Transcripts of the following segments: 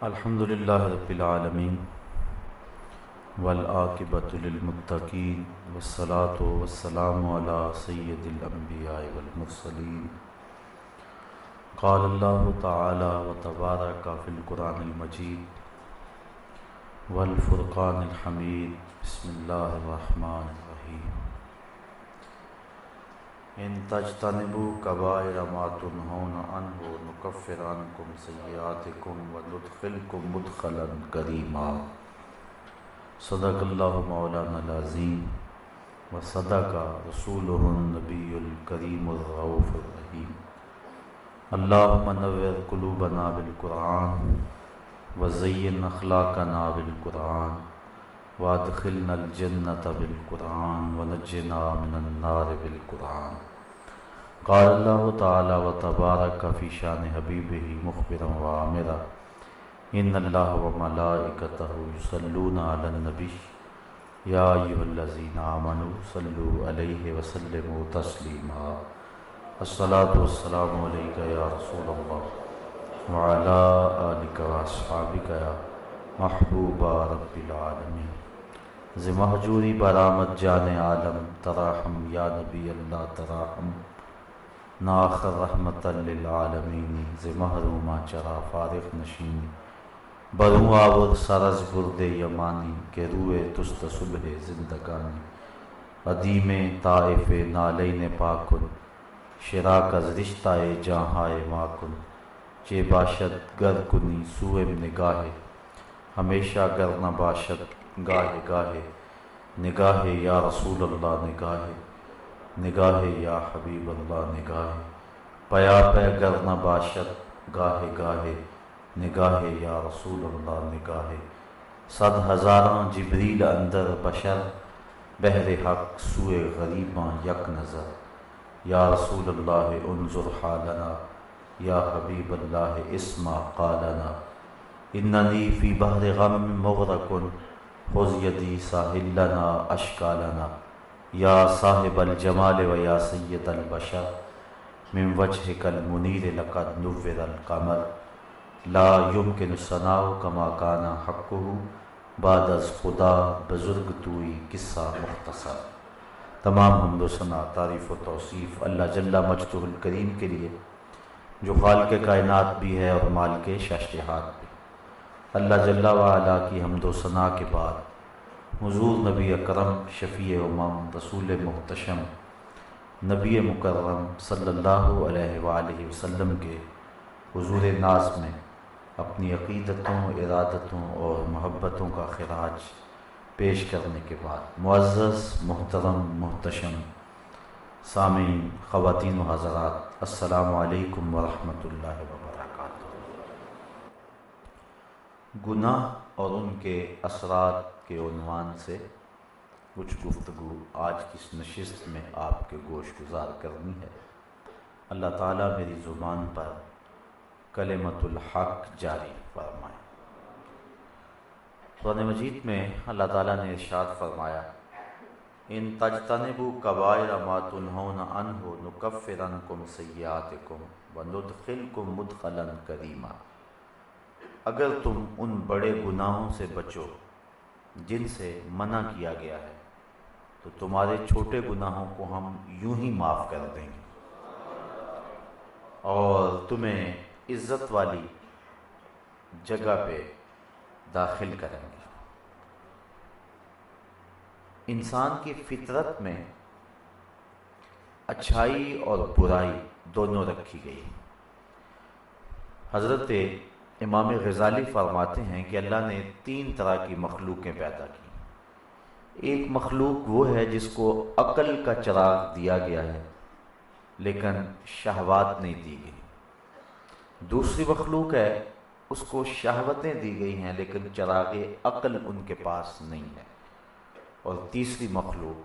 الحمد للہ رب العالمین والعاقبۃ للمتقین والصلاة والسلام علی سید الانبیاء والمرسلین قال اللہ تعالی وتبارک فی القرآن المجید والفرقان الحمید بسم اللہ الرحمن الرحیم ان تجتنبوا کبائر ما تنہون عنہ نکفر عنکم سیئاتکم وندخلکم مدخلا کریما صدق اللہ مولانا العظیم وصدق رسولہ النبی الکریم الرؤوف الرحیم اللہم نور قلوبنا بالقرآن وزین اخلاقنا بالقرآن وادخلنا الجنة بالقرآن ونجنا من النار بالقرآن قال اللہ تعالی وتبارک فی شان حبیبہ مخبرا وآمرا ان اللہ وملائکتہ یصلون علی النبی یا ایھا الذین آمنوا صلوا علیہ وسلموا تسلیما الصلاۃ والسلام علیک یا رسول اللہ وعلی آلک واصحابک یا محبوب رب العالمین ز مہجوری برآمد جان عالم تراحم یا نبی اللہ تراحم ناخر رحمت للعالمین ز محرومہ چرا فارغ نشین بروں آور سرز برد یمانی کہ روئے تست صبح زندگانی عدیم طائف نالین پاکن شراک از رشتہ جہاں ماکن چے باشد گر کنی سوئم نگاہ ہمیشہ گر نہ باشد گاہے گاہے نگاہ یا رسول اللہ نگاہ یا حبیب اللہ نگاہ پیا پہ گر نہ باشد گاہے گاہے نگاہ یا رسول اللہ نگاہ صد ہزاراں جبریل اندر بشر بہر حق سوئے غریباں یک نظر یا رسول اللہ انظر حالنا یا حبیب اللہ اسمع قالنا اننی فی بحر غم مغرق خذ یدی ساحل لنا اشکالنا یا صاحب الجمال و یا سید البشر من وجہک المنیر لقد نور القمر لا یمکن ثناء کما کان حقہ بعد از خدا بزرگ توئی قصہ مختصر۔ تمام حمد و ثنا تعریف و توصیف اللہ جل مجدہ الکریم کے لیے جو خالق کائنات بھی ہے اور مالک شاشہات بھی۔ اللہ جل وعلا کی حمد و ثنا کے بعد حضور نبی اکرم شفیع امم رسول محتشم نبی مکرم صلی اللہ علیہ وآلہ وسلم کے حضور ناز میں اپنی عقیدتوں، ارادتوں اور محبتوں کا خراج پیش کرنے کے بعد معزز محترم محتشم سامعین، خواتین و حضرات، السلام علیکم ورحمۃ اللہ وبرکاتہ۔ گناہ اور ان کے اثرات کے عنوان سے کچھ گفتگو آج کی اس نشست میں آپ کے گوش گزار کرنی ہے۔ اللہ تعالیٰ میری زبان پر کلمۃ الحق جاری فرمائے۔ قرآن مجید میں اللہ تعالیٰ نے ارشاد فرمایا ان تجتنبوا کبائر ما تنہون عنہ نکفر عنکم سیئاتکم وندخلکم مدخلا کریما۔ اگر تم ان بڑے گناہوں سے بچو جن سے منع کیا گیا ہے تو تمہارے چھوٹے گناہوں کو ہم یوں ہی معاف کر دیں گے اور تمہیں عزت والی جگہ پہ داخل کریں گے۔ انسان کی فطرت میں اچھائی اور برائی دونوں رکھی گئی۔ حضرت امام غزالی فرماتے ہیں کہ اللہ نے 3 طرح کی مخلوقیں پیدا کی۔ ایک مخلوق وہ ہے جس کو عقل کا چراغ دیا گیا ہے لیکن شہوات نہیں دی گئی۔ دوسری مخلوق ہے اس کو شہوتیں دی گئی ہیں لیکن چراغ عقل ان کے پاس نہیں ہے۔ اور تیسری مخلوق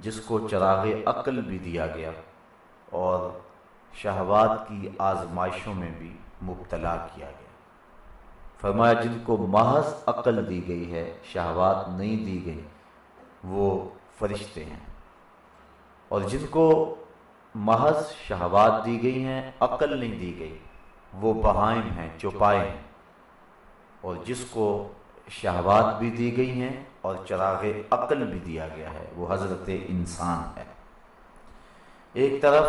جس کو چراغ عقل بھی دیا گیا اور شہوات کی آزمائشوں میں بھی مبتلا کیا گیا۔ فرمایا جن کو محض عقل دی گئی ہے، شہوات نہیں دی گئی، وہ فرشتے ہیں، اور جن کو محض شہوات دی گئی ہیں، عقل نہیں دی گئی، وہ بہائم ہیں، چوپائے ہیں۔ اور جس کو شہوات بھی دی گئی ہیں اور چراغ عقل بھی دیا گیا ہے وہ حضرت انسان ہے۔ ایک طرف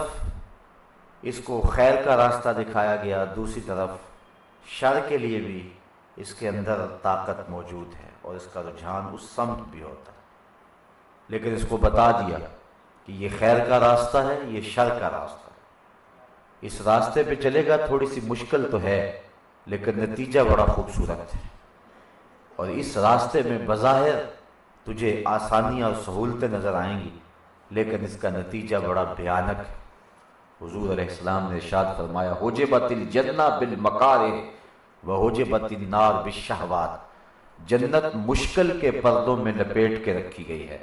اس کو خیر کا راستہ دکھایا گیا، دوسری طرف شر کے لیے بھی اس کے اندر طاقت موجود ہے اور اس کا رجحان اس سمت بھی ہوتا ہے، لیکن اس کو بتا دیا کہ یہ خیر کا راستہ ہے، یہ شر کا راستہ ہے۔ اس راستے پہ چلے گا، تھوڑی سی مشکل تو ہے لیکن نتیجہ بڑا خوبصورت ہے، اور اس راستے میں بظاہر تجھے آسانیاں اور سہولتیں نظر آئیں گی لیکن اس کا نتیجہ بڑا بھیانک ہے۔ حضور علیہ السلام نے ارشاد فرمایا حجبت الجنہ بالمکارہ وحجبت النار بالشہوات، جنت مشکل کے پردوں میں لپیٹ کے رکھی گئی ہے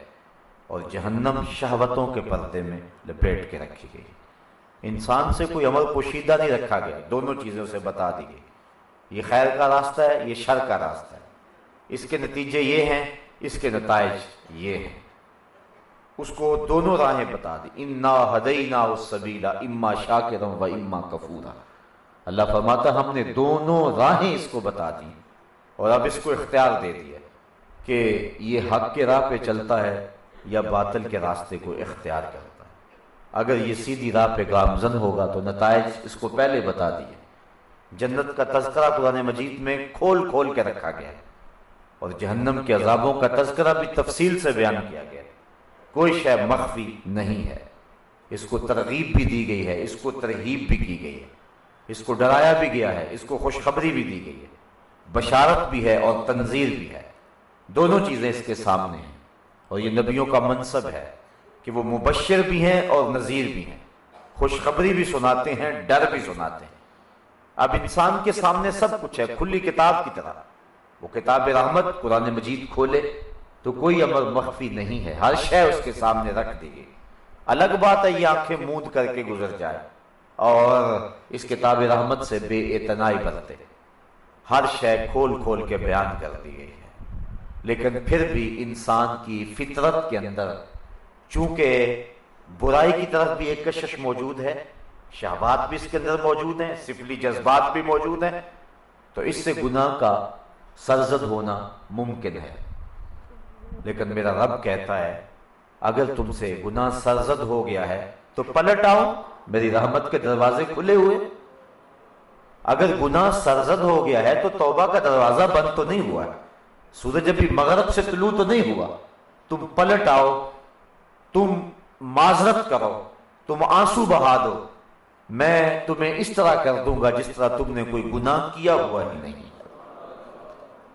اور جہنم شہوتوں کے پردے میں لپیٹ کے رکھی گئی ہے۔ انسان سے کوئی امر پوشیدہ نہیں رکھا گیا، دونوں چیزوں سے بتا دی گئی، یہ خیر کا راستہ ہے، یہ شر کا راستہ ہے، اس کے نتیجے یہ ہیں، اس کے نتائج یہ ہیں، اس کو دونوں راہیں بتا دی۔ انا ہدینا السبیل اما شاکرا و اما کفورا، اللہ فرماتا ہم نے دونوں راہیں اس کو بتا دی اور اب اس کو اختیار دے دیا کہ یہ حق کے راہ پہ چلتا ہے یا باطل کے راستے کو اختیار کرتا ہے۔ اگر یہ سیدھی راہ پہ گامزن ہوگا تو نتائج اس کو پہلے بتا دیے، جنت کا تذکرہ قرآن مجید میں کھول کھول کے رکھا گیا ہے اور جہنم کے عذابوں کا تذکرہ بھی تفصیل سے بیان کیا گیا ہے، کوئی شے مخفی نہیں ہے، اس کو ترغیب بھی دی گئی ہے، اس کو ترہیب بھی کی گئی ہے، اس کو ڈرایا بھی گیا ہے، اس کو خوشخبری بھی دی گئی ہے، بشارت بھی ہے اور تنذیر بھی ہے، دونوں چیزیں اس کے سامنے ہیں، اور یہ نبیوں کا منصب ہے کہ وہ مبشر بھی ہیں اور نذیر بھی ہیں، خوشخبری بھی سناتے ہیں، ڈر بھی سناتے ہیں۔ اب انسان کے سامنے سب کچھ ہے کھلی کتاب کی طرح، وہ کتاب رحمت قرآن مجید کھولے تو کوئی امر مخفی نہیں ہے، ہر شے اس کے سامنے رکھ دی گئی۔ الگ بات ہے یہ آنکھیں موند کر کے گزر جائے اور اس کتاب رحمت سے بے اعتنائی برتے، ہر شے کھول کھول کے بیان کر دی گئی ہے، لیکن پھر بھی انسان کی فطرت کے اندر چونکہ برائی کی طرف بھی ایک کشش موجود ہے، شہوات بھی اس کے اندر موجود ہیں، سفلی جذبات بھی موجود ہیں، تو اس سے گناہ کا سرزد ہونا ممکن ہے، لیکن میرا رب کہتا ہے اگر تم سے گناہ سرزد ہو گیا ہے تو پلٹ آؤ، میری رحمت کے دروازے کھلے ہوئے۔ اگر گناہ سرزد ہو گیا ہے تو توبہ کا دروازہ بند تو نہیں ہوا ہے، سورج ابھی مغرب سے طلوع تو نہیں ہوا، تم پلٹ آؤ، تم معذرت کرو، تم آنسو بہا دو، میں تمہیں اس طرح کر دوں گا جس طرح تم نے کوئی گناہ کیا ہوا ہی نہیں۔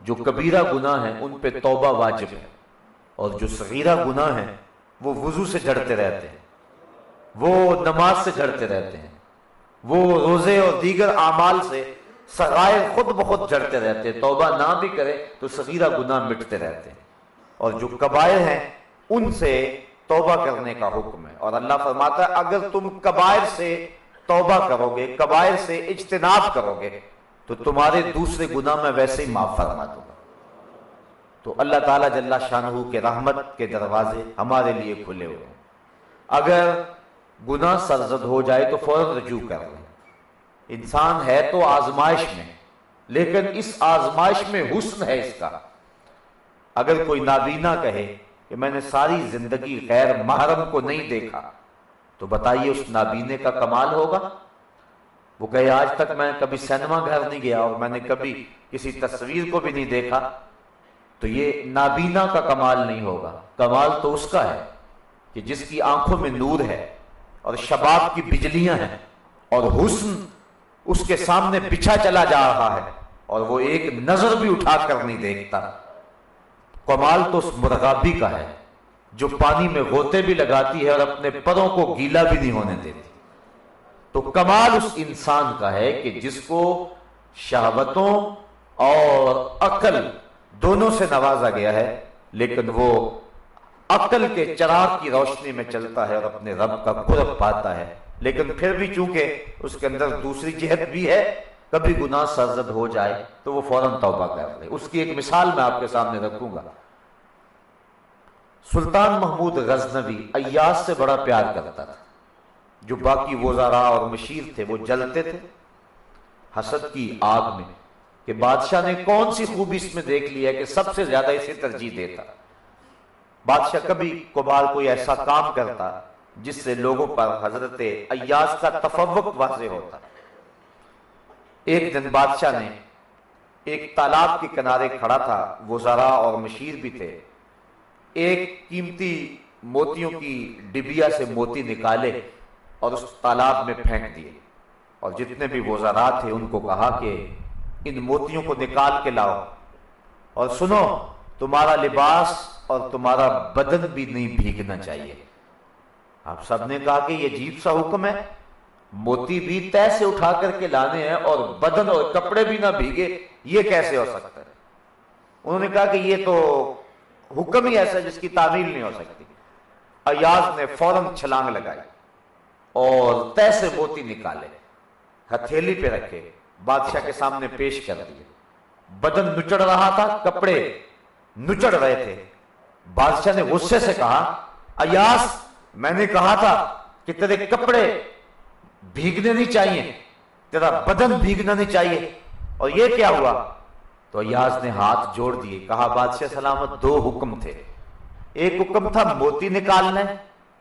جو کبیرہ گناہ ہیں ان پہ توبہ واجب ہے، اور جو صغیرہ گناہ ہیں وہ وضو سے جھڑتے رہتے ہیں، وہ نماز سے جھڑتے رہتے ہیں، وہ روزے اور دیگر اعمال سے صغائر خود بخود جھڑتے رہتے ہیں، توبہ نہ بھی کرے تو صغیرہ گناہ مٹتے رہتے ہیں، اور جو کبائر ہیں ان سے توبہ کرنے کا حکم ہے، اور اللہ فرماتا ہے اگر تم کبائر سے توبہ کرو گے، کبائر سے اجتناب کرو گے تو تمہارے دوسرے گناہ میں ویسے ہی معاف فرما دوں گا۔ تو اللہ تعالیٰ جل شانہ کے رحمت کے دروازے ہمارے لیے کھلے ہوئے ہیں، اگر گناہ سرزد ہو جائے تو فوراً رجوع کر لیں۔ انسان ہے تو آزمائش میں، لیکن اس آزمائش میں حسن ہے اس کا۔ اگر کوئی نابینا کہے کہ میں نے ساری زندگی غیر محرم کو نہیں دیکھا تو بتائیے اس نابینے کا کمال ہوگا؟ وہ کہے آج تک میں کبھی سینما گھر نہیں گیا اور میں نے کبھی کسی تصویر کو بھی نہیں دیکھا، تو یہ نابینا کا کمال نہیں ہوگا۔ کمال تو اس کا ہے کہ جس کی آنکھوں میں نور ہے اور شباب کی بجلیاں ہیں اور حسن اس کے سامنے بچھا چلا جا رہا ہے اور وہ ایک نظر بھی اٹھا کر نہیں دیکھتا۔ کمال تو اس مرغابی کا ہے جو پانی میں غوطے بھی لگاتی ہے اور اپنے پروں کو گیلا بھی نہیں ہونے دیتی۔ تو کمال اس انسان کا ہے کہ جس کو شہوتوں اور عقل دونوں سے نوازا گیا ہے، لیکن وہ عقل کے چراغ کی روشنی میں چلتا ہے اور اپنے رب کا قرب پاتا ہے، لیکن پھر بھی چونکہ اس کے اندر دوسری جہت بھی ہے، کبھی گناہ سرزد ہو جائے تو وہ فوراً توبہ کر لے۔ اس کی ایک مثال میں آپ کے سامنے رکھوں گا۔ سلطان محمود غزنوی ایاز سے بڑا پیار کرتا تھا، جو باقی وزراء اور مشیر تھے وہ جلتے تھے حسد کی آگ میں، کہ بادشاہ نے کون سی خوبی اس میں دیکھ لی ہے کہ سب سے زیادہ اسے ترجیح دیتا۔ بادشاہ کبھی کبھار کوئی ایسا کام کرتا جس سے لوگوں پر حضرت ایاز کا تفوق واضح ہوتا۔ ایک دن بادشاہ نے ایک تالاب کے کنارے کھڑا تھا، وزراء اور مشیر بھی تھے، ایک قیمتی موتیوں کی ڈبیا سے موتی نکالے اور اس تالاب میں پھینک دیے، اور جتنے بھی وزراء تھے ان کو کہا کہ ان موتیوں کو نکال کے لاؤ، اور سنو تمہارا لباس اور تمہارا بدن بھی نہیں بھیگنا چاہیے۔ آپ سب نے کہا کہ یہ عجیب سا حکم ہے، موتی بھی طے سے اٹھا کر کے لانے ہیں اور بدن اور کپڑے بھی نہ بھیگے، یہ کیسے ہو سکتا ہے؟ انہوں نے کہا کہ یہ تو حکم ہی ایسا جس کی تعمیل نہیں ہو سکتی۔ ایاز نے فوراً چھلانگ لگائی اور طے سے موتی نکالے، ہتھیلی پہ رکھے، بادشاہ کے سامنے پیش کر دیے۔ بدن نچڑ رہا تھا، کپڑے نچڑ رہے تھے۔ بادشاہ نے غصے سے کہا، ایاز میں نے کہا تھا کہ تیرے کپڑے بھیگنے نہیں چاہیے، تیرا بدن بھیگنا نہیں چاہیے، اور یہ کیا ہوا؟ تو ایاز نے ہاتھ جوڑ دیے، کہا بادشاہ سلامت، دو حکم تھے، ایک حکم تھا موتی نکالنا،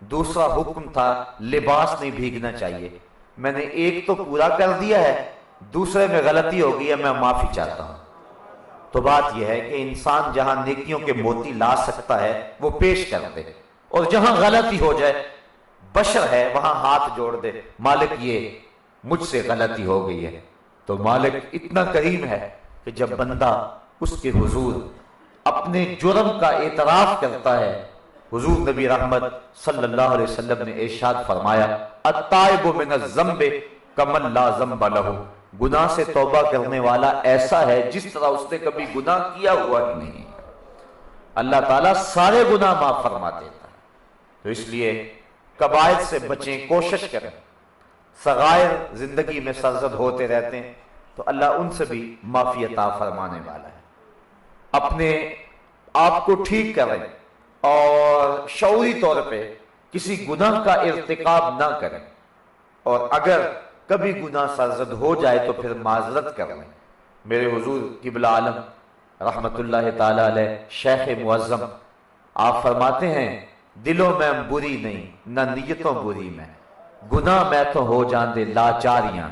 دوسرا حکم تھا لباس نہیں بھیگنا چاہیے۔ میں نے ایک تو پورا کر دیا ہے، دوسرے میں غلطی ہو گئی ہے، میں معافی چاہتا ہوں۔ تو بات یہ ہے کہ انسان جہاں نیکیوں کے موتی لا سکتا ہے وہ پیش کر دے، اور جہاں غلطی ہو جائے، بشر ہے، وہاں ہاتھ جوڑ دے، مالک یہ مجھ سے غلطی ہو گئی ہے۔ تو مالک اتنا کریم ہے کہ جب بندہ اس کے حضور اپنے جرم کا اعتراف کرتا ہے، حضور نبی رحمت صلی اللہ علیہ وسلم نے ارشاد فرمایا، التائب من الذنب کمن لا ذنب لہ، گناہ سے توبہ کرنے والا ایسا ہے جس طرح اس نے کبھی گناہ کیا ہوا ہی نہیں۔ اللہ تعالیٰ سارے گناہ معاف فرما دیتا ہے۔ تو اس لیے کبائر سے بچیں، کوشش کریں۔ صغائر زندگی میں سرزد ہوتے رہتے ہیں تو اللہ ان سے بھی معافی عطا فرمانے والا ہے۔ اپنے آپ کو ٹھیک کریں اور شعوری طور پہ کسی گناہ کا ارتکاب نہ کریں، اور اگر کبھی گناہ سرزد ہو جائے تو پھر معذرت کر لیں۔ میرے حضور قبلہ عالم رحمت اللہ تعالی علیہ شیخ معظم آپ فرماتے ہیں، دلوں میں بری نہیں نہ نیتوں بری میں، گناہ میں تو ہو جان دے لاچاریاں،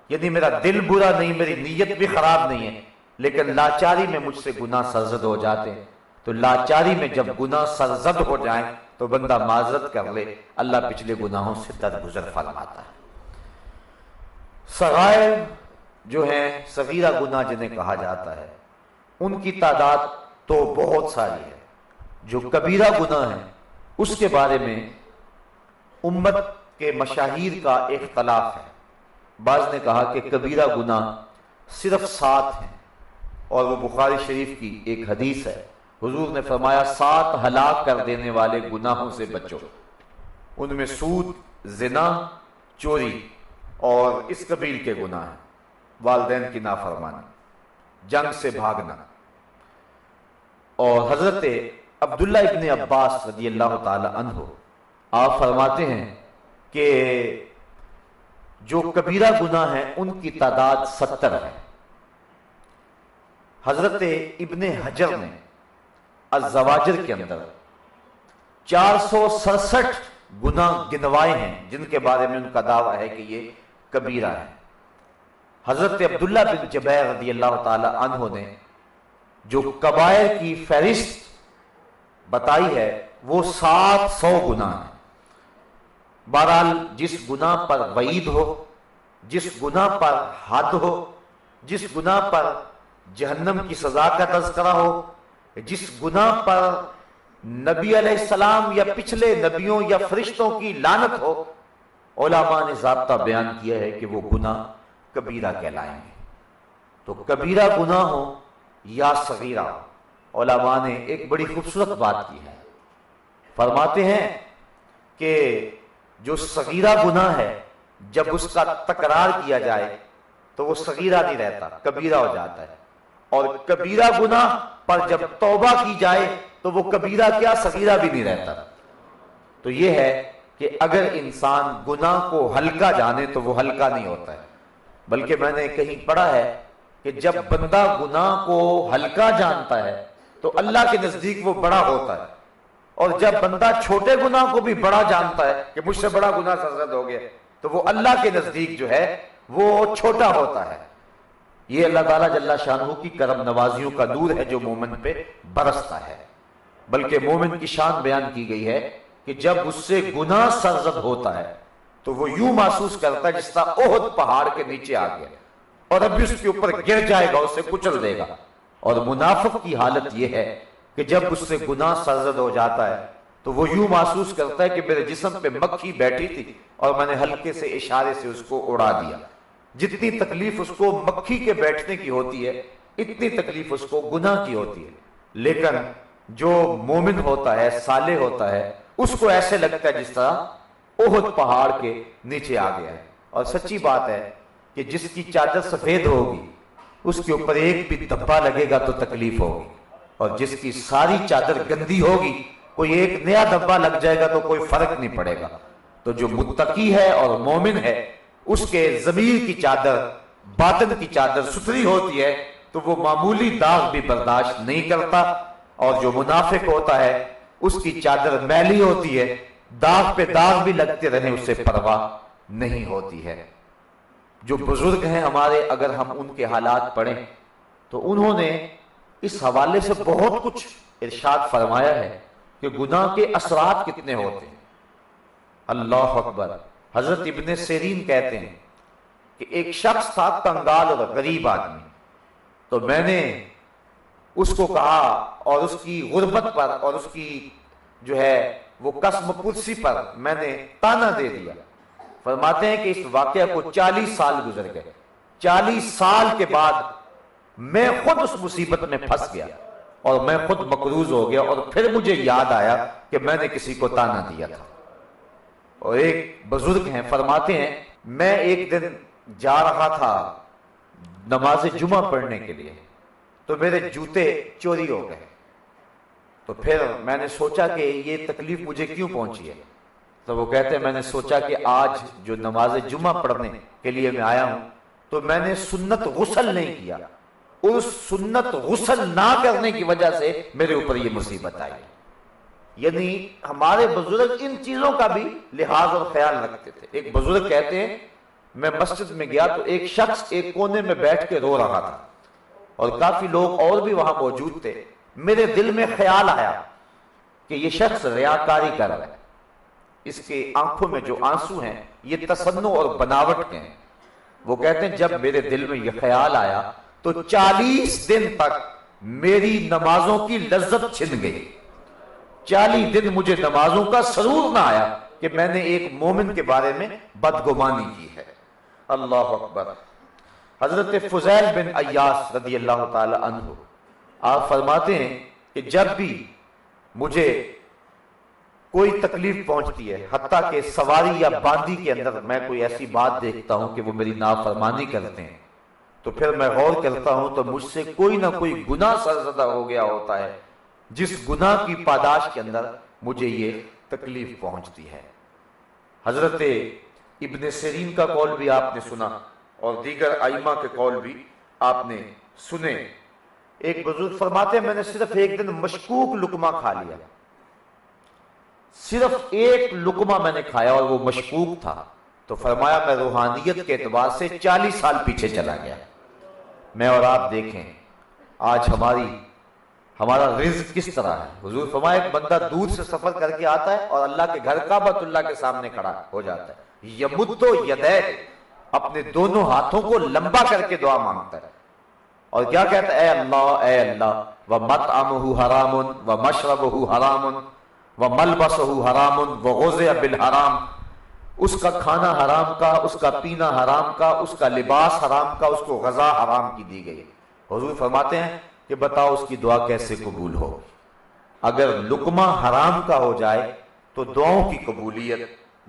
یعنی میرا دل برا نہیں، میری نیت بھی خراب نہیں ہے، لیکن لاچاری میں مجھ سے گناہ سرزد ہو جاتے ہیں۔ تو لاچاری میں جب گناہ سرزد ہو جائیں تو بندہ معذرت کر لے، اللہ پچھلے گناہوں سے درگزر فرماتا ہے۔ صغائر جو ہیں، صغیرہ گناہ جنہیں کہا جاتا ہے، ان کی تعداد تو بہت ساری ہے۔ جو کبیرہ گناہ ہیں اس کے بارے میں امت کے مشاہیر کا اختلاف ہے۔ بعض نے کہا کہ کبیرہ گناہ صرف 7 ہیں، اور وہ بخاری شریف کی ایک حدیث ہے، حضور نے فرمایا 7 ہلاک کر دینے والے گناہوں سے بچو، ان میں سود، زنا، چوری اور اس قبیل کے گناہ ہیں، والدین کی نافرمانی، جنگ سے بھاگنا۔ اور حضرت عبداللہ ابن عباس رضی اللہ تعالی عنہ آپ فرماتے ہیں کہ جو کبیرہ گناہ ہیں ان کی تعداد 70 ہے۔ حضرت ابن حجر نے الزواجر کے اندر 467 گناہ گنوائے ہیں جن کے بارے میں ان کا دعویٰ ہے کہ یہ کبیرہ ہے۔ حضرت عبداللہ بن جبیر رضی اللہ تعالی عنہ نے جو کبائر کی فہرست بتائی ہے وہ 700 گناہ ہیں۔ بہرحال جس گناہ پر وعید ہو، جس گناہ پر حد ہو، جس گناہ پر جہنم کی سزا کا تذکرہ ہو، جس گناہ پر نبی علیہ السلام یا پچھلے نبیوں یا فرشتوں کی لعنت ہو، علماء نے ضابطہ بیان کیا ہے کہ وہ گناہ کبیرہ کہلائیں گے۔ تو کبیرہ گناہ ہو یا صغیرہ ہو، علماء نے ایک بڑی خوبصورت بات کی ہے، فرماتے ہیں کہ جو صغیرہ گناہ ہے جب اس کا تکرار کیا جائے تو وہ صغیرہ نہیں رہتا، کبیرہ ہو جاتا ہے، اور کبیرہ گناہ پر جب توبہ کی جائے تو وہ کبیرہ کیا صغیرہ بھی نہیں رہتا۔ تو یہ ہے کہ اگر انسان گناہ کو ہلکا جانے تو وہ ہلکا نہیں ہوتا ہے، بلکہ میں نے کہیں پڑھا ہے کہ جب بندہ گناہ کو ہلکا جانتا ہے تو اللہ کے نزدیک وہ بڑا ہوتا ہے، اور جب بندہ چھوٹے گناہ کو بھی بڑا جانتا ہے کہ مجھ سے بڑا گناہ سرزد ہو گیا، تو وہ اللہ کے نزدیک جو ہے وہ چھوٹا ہوتا ہے۔ یہ اللہ تعالیٰ جل شانہ کی کرم نوازیوں کا نور ہے جو مومن پہ برستا ہے۔ بلکہ مومن کی شان بیان کی گئی ہے کہ جب اس سے گناہ سرزد ہوتا ہے تو وہ یوں محسوس کرتا ہے جس طرح احد پہاڑ کے نیچے آ گیا اور اب بھی اس کے اوپر گر جائے گا، اسے کچل دے گا۔ اور منافق کی حالت یہ ہے کہ جب اس سے گناہ سرزد ہو جاتا ہے تو وہ یوں محسوس کرتا ہے کہ میرے جسم پہ مکھی بیٹھی تھی اور میں نے ہلکے سے اشارے سے اس کو اڑا دیا۔ جتنی تکلیف اس کو مکھی کے بیٹھنے کی ہوتی ہے اتنی تکلیف اس کو گناہ کی ہوتی ہے، لیکن جو مومن ہوتا ہے، صالح ہوتا ہے، اس کو ایسے لگتا ہے جس طرح احد پہاڑ کے نیچے آ گیا ہے۔ اور سچی بات ہے کہ جس کی چادر سفید ہوگی اس کے اوپر ایک بھی دھبا لگے گا تو تکلیف ہوگی، اور جس کی ساری چادر گندی ہوگی کوئی ایک نیا دھبا لگ جائے گا تو کوئی فرق نہیں پڑے گا۔ تو جو متقی ہے اور مومن ہے اس کے ضمیر کی چادر، باطن کی چادر ستھری ہوتی ہے تو وہ معمولی داغ بھی برداشت نہیں کرتا، اور جو منافق ہوتا ہے اس کی چادر میلی ہوتی ہے، داغ پہ داغ بھی لگتے رہیں اسے پرواہ نہیں ہوتی ہے۔ جو بزرگ ہیں ہمارے، اگر ہم ان کے حالات پڑھیں تو انہوں نے اس حوالے سے بہت کچھ ارشاد فرمایا ہے کہ گناہ کے اثرات کتنے ہوتے ہیں۔ اللہ اکبر۔ حضرت ابن سیرین کہتے ہیں کہ ایک شخص تھا کنگال اور غریب آدمی، تو میں نے اس کو کہا اور اس کی غربت پر اور اس کی جو ہے وہ قسم پرسی پر میں نے تانا دے دیا۔ فرماتے ہیں کہ اس واقعہ کو 40 سال گزر گئے، 40 سال کے بعد میں خود اس مصیبت میں پھنس گیا اور میں خود مقروض ہو گیا، اور پھر مجھے یاد آیا کہ میں نے کسی کو تانا دیا تھا۔ اور ایک بزرگ ہیں فرماتے ہیں میں ایک دن جا رہا تھا نماز جمعہ پڑھنے کے لیے تو میرے جوتے چوری ہو گئے، تو پھر میں نے سوچا کہ یہ تکلیف مجھے کیوں پہنچی ہے، تو وہ کہتے ہیں میں نے سوچا کہ آج جو نماز جمعہ پڑھنے کے لیے میں آیا ہوں تو میں نے سنت غسل نہیں کیا، اس سنت غسل نہ کرنے کی وجہ سے میرے اوپر یہ مصیبت آئی۔ یعنی ہمارے بزرگ ان چیزوں کا بھی لحاظ اور خیال رکھتے تھے۔ ایک بزرگ کہتے ہیں میں مسجد میں گیا تو ایک شخص ایک کونے میں بیٹھ کے رو رہا تھا اور کافی لوگ اور بھی وہاں موجود تھے۔ میرے دل میں خیال آیا کہ یہ شخص ریاکاری کر رہا ہے، اس کے آنکھوں میں جو آنسو ہیں یہ تصنع اور بناوٹ کے ہیں۔ وہ کہتے ہیں جب میرے دل میں یہ خیال آیا تو 40 دن تک میری نمازوں کی لذت چھن گئی، 40 دن مجھے نمازوں کا سرور نہ آیا کہ میں نے ایک مومن کے بارے میں بدگمانی کی ہے۔ اللہ اکبر۔ حضرت فضیل بن عیاض رضی اللہ تعالی عنہ آپ فرماتے ہیں کہ جب بھی مجھے کوئی تکلیف پہنچتی ہے، حتیٰ کہ سواری یا باندی کے اندر میں کوئی ایسی بات دیکھتا ہوں کہ وہ میری نافرمانی کرتے ہیں، تو پھر میں غور کرتا ہوں تو مجھ سے کوئی نہ کوئی گناہ سرزدہ ہو گیا ہوتا ہے جس گناہ کی پاداش کے اندر مجھے یہ تکلیف پہنچتی ہے۔ حضرت ابن سیرین کا قول بھی آپ نے سنا اور دیگر ائمہ کے قول بھی آپ نے سنے۔ ایک بزرگ فرماتے ہیں میں نے صرف ایک دن مشکوک لقمہ کھا لیا، صرف ایک لقمہ میں نے کھایا اور وہ مشکوک تھا، تو فرمایا میں روحانیت کے اعتبار سے 40 سال پیچھے چلا گیا۔ میں اور آپ دیکھیں آج ہمارا رزق کس طرح ہے۔ حضور فرمایا ایک بندہ دور سے سفر کر کے آتا ہے اور اللہ کے گھر کعبۃ اللہ کے سامنے کھڑا ہو جاتا ہے، یمد یدیہ، اپنے دونوں ہاتھوں کو لمبا کر کے دعا مانگتا ہے اور کیا کہتا ہے اے اللہ ومطعمہ حرام ومشربہ حرام وملبسہ حرام وغذی بالحرام، اس کا کھانا حرام کا، اس کا پینا حرام کا، اس کا لباس حرام کا، اس کو غذا حرام کی دی گئی۔ حضور فرماتے ہیں کہ بتاؤ اس کی دعا کیسے قبول ہو؟ اگر لقمہ حرام کا ہو جائے تو دعاؤں کی قبولیت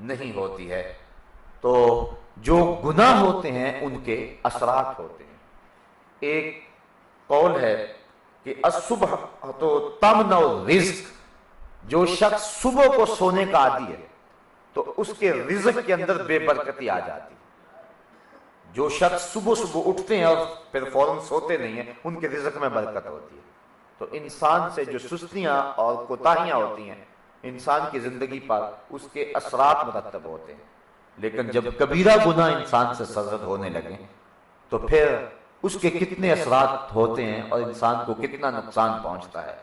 نہیں ہوتی ہے۔ تو جو گناہ ہوتے ہیں ان کے اثرات ہوتے ہیں۔ ایک قول ہے کہ الصبح تو تمنع الرزق، جو شخص صبح کو سونے کا عادی ہے تو اس کے رزق کے اندر بے برکتی آ جاتی ہے۔ جو شخص صبح صبح اٹھتے ہیں اور پھر فوراً سوتے نہیں ہیں، ان کے رزق میں برکت ہوتی ہے۔ تو انسان سے جو سستیاں اور کوتاہیاں ہوتی ہیں انسان کی زندگی پر، اس کے اثرات مرتب ہوتے ہیں۔ لیکن جب کبیرہ گناہ انسان سے سرزد ہونے لگے تو پھر اس کے کتنے اثرات ہوتے ہیں اور انسان کو کتنا نقصان پہنچتا ہے۔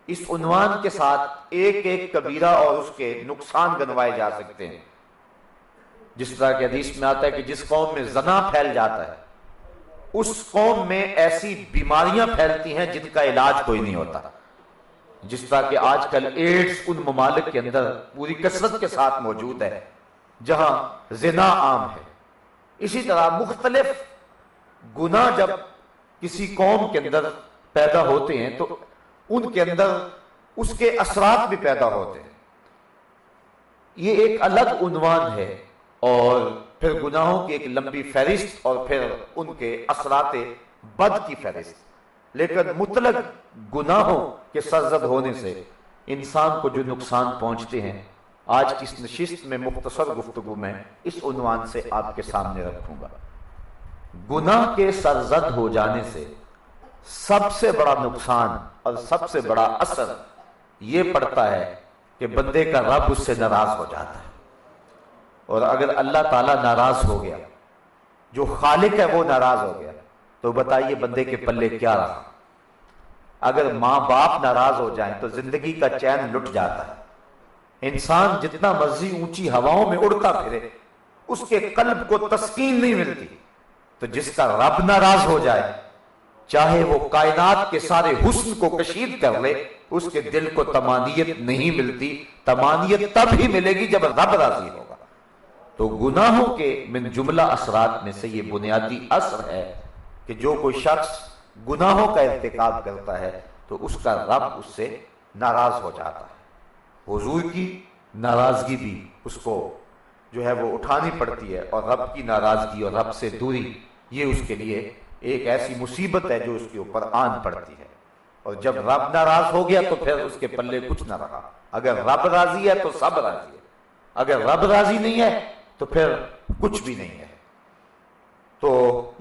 اس عنوان کے ساتھ ایک ایک کبیرہ اور اس کے نقصان گنوائے جا سکتے ہیں۔ جس طرح کہ حدیث میں آتا ہے کہ جس قوم میں زنا پھیل جاتا ہے اس قوم میں ایسی بیماریاں پھیلتی ہیں جن کا علاج کوئی نہیں ہوتا۔ جس طرح کہ آج کل ایڈز ان ممالک کے اندر پوری کثرت کے ساتھ موجود ہے جہاں زنا عام ہے، اسی طرح مختلف گناہ جب کسی قوم کے اندر پیدا ہوتے ہیں تو ان کے اندر اس کے اثرات بھی پیدا ہوتے ہیں۔ یہ ایک الگ عنوان ہے اور پھر گناہوں کی ایک لمبی فہرست اور پھر ان کے اثرات بد کی فہرست۔ لیکن مطلق گناہوں کے سرزد ہونے سے انسان کو جو نقصان پہنچتے ہیں آج کی اس نشست میں مختصر گفتگو میں اس عنوان سے آپ کے سامنے رکھوں گا۔ گناہ کے سرزد ہو جانے سے سب سے بڑا نقصان اور سب سے بڑا اثر یہ پڑتا ہے کہ بندے کا رب اس سے ناراض ہو جاتا ہے، اور اگر اللہ تعالیٰ ناراض ہو گیا، جو خالق ہے وہ ناراض ہو گیا، تو بتائیے بندے کے پلے کیا رہا۔ اگر ماں باپ ناراض ہو جائیں تو زندگی کا چین لٹ جاتا ہے۔ انسان جتنا مرضی اونچی ہواؤں میں اڑتا پھرے اس کے قلب کو تسکین نہیں ملتی۔ تو جس کا رب ناراض ہو جائے چاہے وہ کائنات کے سارے حسن کو کشید کر لے اس کے دل کو طمانینت نہیں ملتی۔ طمانینت تب ہی ملے گی جب رب راضی ہوگا۔ تو گناہوں کے من جملہ اثرات میں سے یہ بنیادی اثر ہے کہ جو کوئی شخص گناہوں کا ارتکاب کرتا ہے تو اس کا رب اس سے ناراض ہو جاتا ہے۔ حضور کی ناراضگی بھی اس کو جو ہے وہ اٹھانی پڑتی ہے، اور رب کی ناراضگی اور رب سے دوری یہ اس کے لیے ایک ایسی مصیبت ہے جو اس کے اوپر آن پڑتی ہے۔ اور جب رب ناراض ہو گیا تو پھر اس کے پلے کچھ نہ رہا۔ اگر رب راضی ہے تو سب راضی ہے، اگر رب راضی نہیں ہے تو پھر کچھ بھی نہیں ہے۔ تو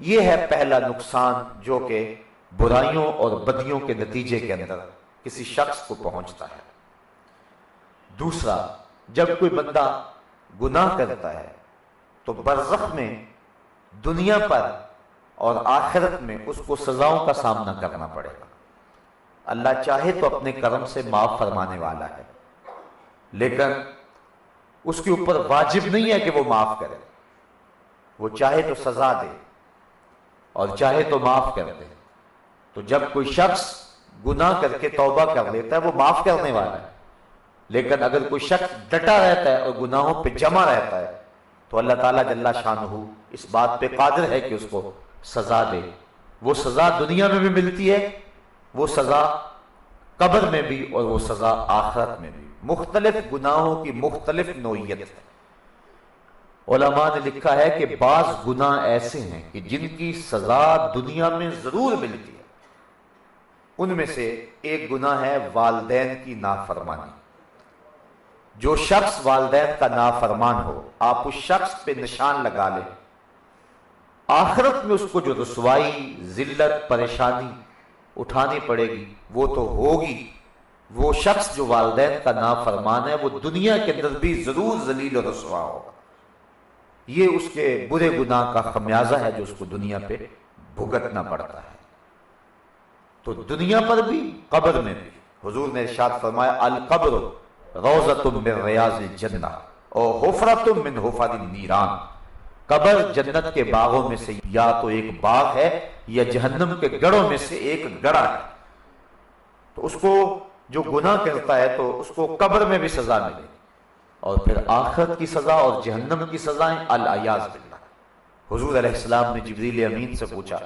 یہ ہے پہلا نقصان جو کہ برائیوں اور بدیوں کے نتیجے کے اندر کسی شخص کو پہنچتا ہے۔ دوسرا، جب کوئی بندہ گناہ کرتا ہے تو برزخ میں، دنیا پر اور آخرت میں اس کو سزاؤں کا سامنا کرنا پڑے گا۔ اللہ چاہے تو اپنے کرم سے معاف فرمانے والا ہے، لیکن اس کے اوپر واجب نہیں ہے کہ وہ معاف کرے۔ وہ چاہے تو سزا دے اور چاہے تو معاف کر دے۔ تو جب کوئی شخص گناہ کر کے توبہ کر لیتا ہے وہ معاف کرنے والا ہے، لیکن اگر کوئی شخص ڈٹا رہتا ہے اور گناہوں پہ جمع رہتا ہے تو اللہ تعالیٰ جل شانہ اس بات پہ قادر ہے کہ اس کو سزا دے۔ وہ سزا دنیا میں بھی ملتی ہے، وہ سزا قبر میں بھی، اور وہ سزا آخرت میں بھی۔ مختلف گناہوں کی مختلف نوعیت ہے۔ علماء نے لکھا ہے کہ بعض گناہ ایسے ہیں کہ جن کی سزا دنیا میں ضرور ملتی ہے۔ ان میں سے ایک گناہ ہے والدین کی نافرمانی۔ جو شخص والدین کا نافرمان ہو، آپ اس شخص پہ نشان لگا لیں، آخرت میں اس کو جو رسوائی، ذلت، پریشانی اٹھانی پڑے گی وہ تو ہوگی۔ وہ شخص جو والدین کا نافرمان ہے وہ دنیا کے اندر بھی ضرور ذلیل و رسوا ہوگا۔ یہ اس کے برے گناہ کا خمیازہ ہے جو اس کو دنیا پہ بھگتنا پڑتا ہے۔ تو دنیا پر بھی، قبر میں بھی۔ حضور نے ارشاد فرمایا القبر روضۃ من ریاض الجنہ اور حفرۃ من حفر النیران۔ قبر جنت کے باغوں میں سے یا تو ایک باغ ہے یا جہنم کے گڑھوں میں سے ایک گڑھا ہے۔ تو اس کو جو گناہ کرتا ہے تو اس کو قبر میں بھی سزا ملے گی، اور پھر آخرت کی سزا اور جہنم کی سزائیں العیاذ باللہ۔ حضور علیہ السلام نے جبریل امین سے پوچھا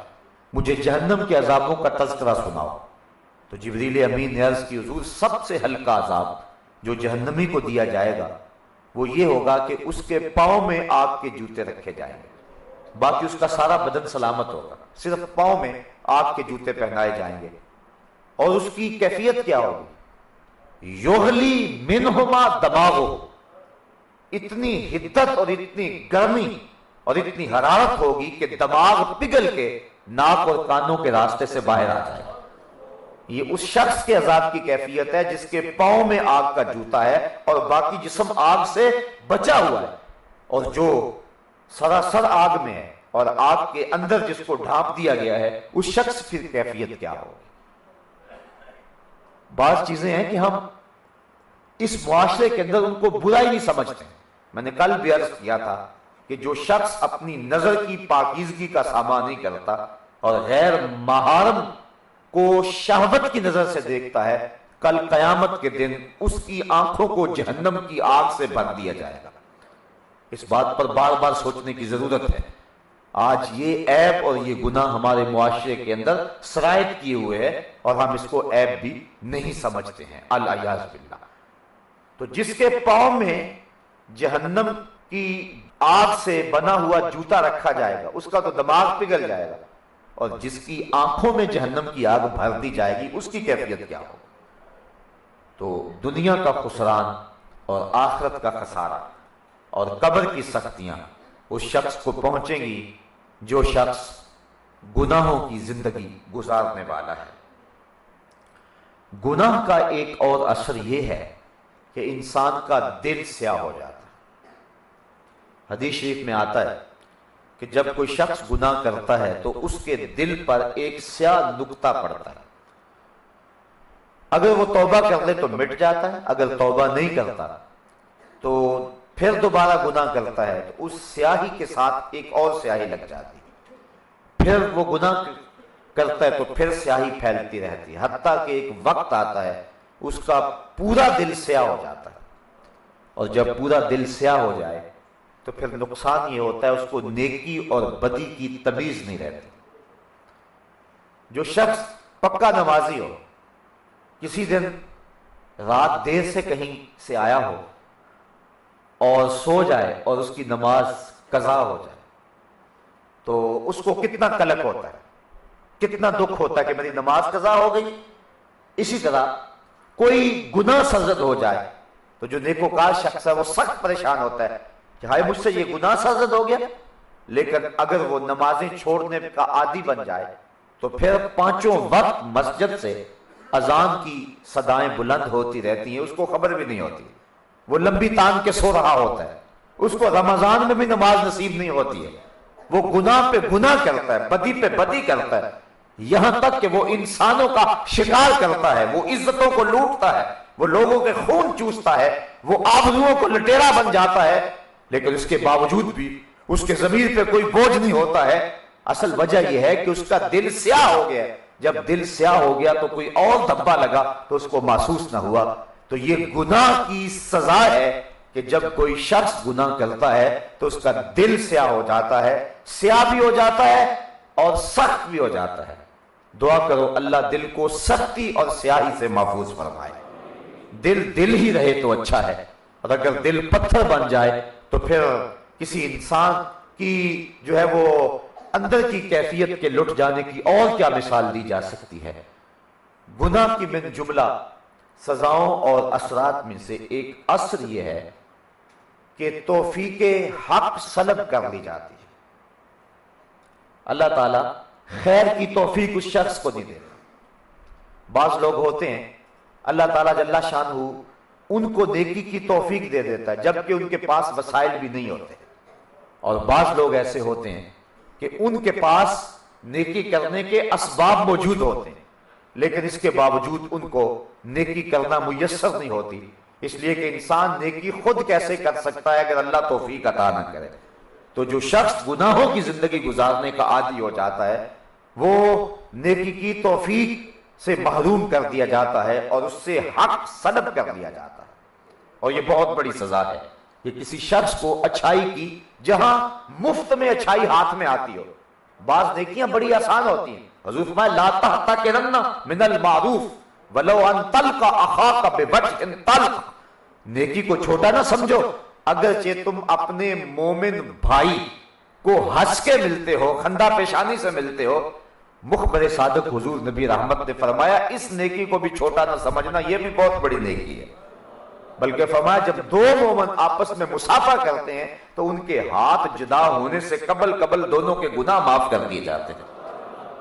مجھے جہنم کے عذابوں کا تذکرہ سناؤ، تو جبریل امین نے عرض کی حضور سب سے ہلکا عذاب جو جہنمی کو دیا جائے گا وہ یہ ہوگا کہ اس کے پاؤں میں آگ کے جوتے رکھے جائیں گے، باقی اس کا سارا بدن سلامت ہوگا، صرف پاؤں میں آگ کے جوتے پہنائے جائیں گے۔ اور اس کی کیفیت کیا ہوگی؟ یغلی منہما دماغو، اتنی حدت اور اتنی گرمی اور اتنی حرارت ہوگی کہ دماغ پگھل کے ناک اور کانوں کے راستے سے باہر آ جائے گا۔ یہ اس شخص کے عذاب کی کیفیت ہے جس کے پاؤں میں آگ کا جوتا ہے اور باقی جسم آگ سے بچا ہوا ہے، اور جو سراسر آگ میں ہے اور آگ کے اندر جس کو ڈھانپ دیا گیا ہے، اس شخص کی کیفیت کیا ہوگی۔ بعض چیزیں ہیں کہ ہم اس معاشرے کے اندر ان کو برا ہی نہیں سمجھتے۔ میں نے کل بھی عرض کیا تھا کہ جو شخص اپنی نظر کی پاکیزگی کا سامان نہیں کرتا اور غیر محرم کو شہوت کی نظر سے دیکھتا ہے، کل قیامت کے دن اس کی آنکھوں کو جہنم کی آگ سے بھر دیا جائے گا۔ اس بات پر بار بار سوچنے کی ضرورت ہے۔ آج یہ عیب اور یہ گناہ ہمارے معاشرے کے اندر سرایت کیے ہوئے ہے اور ہم اس کو عیب بھی نہیں سمجھتے ہیں، العیاذ باللہ۔ تو جس کے پاؤں میں جہنم کی آگ سے بنا ہوا جوتا رکھا جائے گا، اس کا تو دماغ پگھل جائے گا، اور جس کی آنکھوں میں جہنم کی آگ بھر دی جائے گی، اس کی کیفیت کیا ہو۔ تو دنیا کا خسران اور آخرت کا خسارہ اور قبر کی سختیاں اس شخص کو پہنچیں گی جو شخص گناہوں کی زندگی گزارنے والا ہے۔ گناہ کا ایک اور اثر یہ ہے کہ انسان کا دل سیاہ ہو جاتا ہے۔ حدیث شریف میں آتا ہے کہ جب کوئی شخص گناہ کرتا ہے تو اس کے دل پر ایک سیاہ نقطہ پڑتا ہے۔ اگر وہ توبہ کر لے تو مٹ جاتا ہے، اگر توبہ نہیں کرتا تو پھر دوبارہ گناہ کرتا ہے تو اس سیاہی کے ساتھ ایک اور سیاہی لگ جاتی ہے، پھر وہ گناہ کرتا ہے تو پھر سیاہی پھیلتی رہتی ہے، حتیٰ کہ ایک وقت آتا ہے اس کا پورا دل سیاہ ہو جاتا ہے۔ اور جب پورا دل سیاہ ہو جائے تو پھر نقصان یہ ہوتا ہے اس کو نیکی اور بدی کی تمیز نہیں رہتی۔ جو شخص پکا نمازی ہو، کسی دن رات دیر سے کہیں سے آیا ہو اور سو جائے اور اس کی نماز قضا ہو جائے تو اس کو کتنا قلق ہوتا ہے، کتنا دکھ ہوتا ہے کہ میری نماز قضا ہو گئی۔ اسی طرح کوئی گناہ سرزد ہو جائے تو جو نیکوکار شخص ہے وہ سخت پریشان ہوتا ہے کہ ہائے مجھ سے یہ گناہ سرزد ہو گیا۔ لیکن اگر وہ نمازیں چھوڑنے کا عادی بن جائے تو پھر پانچوں وقت مسجد سے اذان کی صدائیں بلند ہوتی رہتی ہیں، اس کو خبر بھی نہیں ہوتی، وہ لمبی تان کے سو رہا ہوتا ہے، اس کو رمضان میں بھی نماز نصیب نہیں ہوتی ہے، وہ گناہ پہ گناہ کرتا ہے، بدی پہ بدی کرتا ہے، یہاں تک کہ وہ انسانوں کا شکار کرتا ہے، وہ عزتوں کو لوٹتا ہے، وہ لوگوں کے خون چوستا ہے، وہ آبروؤں کو لٹیرا بن جاتا ہے، لیکن اس کے باوجود بھی اس کے ضمیر پہ کوئی بوجھ نہیں ہوتا ہے۔ اصل وجہ یہ ہے کہ اس کا دل سیاہ ہو گیا ہے۔ جب دل سیاہ ہو گیا تو کوئی اور دھبا لگا تو اس کو محسوس نہ ہوا۔ تو یہ گناہ کی سزا ہے کہ جب کوئی شخص گناہ کرتا ہے تو اس کا دل سیاہ ہو جاتا ہے، سیاہ بھی ہو جاتا ہے اور سخت بھی ہو جاتا ہے۔ دعا کرو اللہ دل کو سختی اور سیاہی سے محفوظ فرمائے۔ دل ہی رہے تو اچھا ہے، اور اگر دل پتھر بن جائے تو پھر کسی انسان کی جو ہے وہ اندر کی کیفیت کے لٹ جانے کی اور کیا مثال دی جا سکتی ہے۔ گناہ کی من جملہ سزاؤں اور اثرات میں سے ایک اثر یہ ہے کہ توفیق حق سلب کر لی جاتی ہے۔ اللہ تعالیٰ خیر کی توفیق اس شخص کو نہیں دیتا۔ بعض لوگ ہوتے ہیں اللہ تعالیٰ جل شانہ ان کو نیکی کی توفیق دے دیتا ہے جبکہ ان کے پاس وسائل بھی نہیں ہوتے، اور بعض لوگ ایسے ہوتے ہیں کہ ان کے پاس نیکی کرنے کے اسباب موجود ہوتے ہیں لیکن اس کے باوجود ان کو نیکی کرنا میسر نہیں ہوتی، اس لیے کہ انسان نیکی خود کیسے کر سکتا ہے اگر اللہ توفیق عطا نہ کرے۔ تو جو شخص گناہوں کی زندگی گزارنے کا عادی ہو جاتا ہے وہ نیکی کی توفیق سے محروم کر دیا جاتا ہے اور اس سے حق سلب کر دیا جاتا ہے، اور یہ بہت بڑی سزا ہے کہ کسی شخص کو اچھائی کی جہاں مفت میں اچھائی ہاتھ میں آتی ہو۔ بعض نیکیاں بڑی آسان ہوتی ہیں، حضور فرمایا لا تحتقرن من المعروف ولو ان تلقى اخاك بوجه طلق، نیکی کو چھوٹا نہ سمجھو اگرچہ تم اپنے مومن بھائی کو ہنس کے ملتے ہو، خندہ پیشانی سے ملتے ہو۔ مخبر صادق حضور نبی رحمت نے فرمایا اس نیکی کو بھی چھوٹا نہ سمجھنا، یہ بھی بہت بڑی نیکی ہے۔ بلکہ فرمایا جب دو مومن آپس میں مصافحہ کرتے ہیں تو ان کے ہاتھ جدا ہونے سے قبل دونوں کے گناہ معاف کر دیے جاتے ہیں۔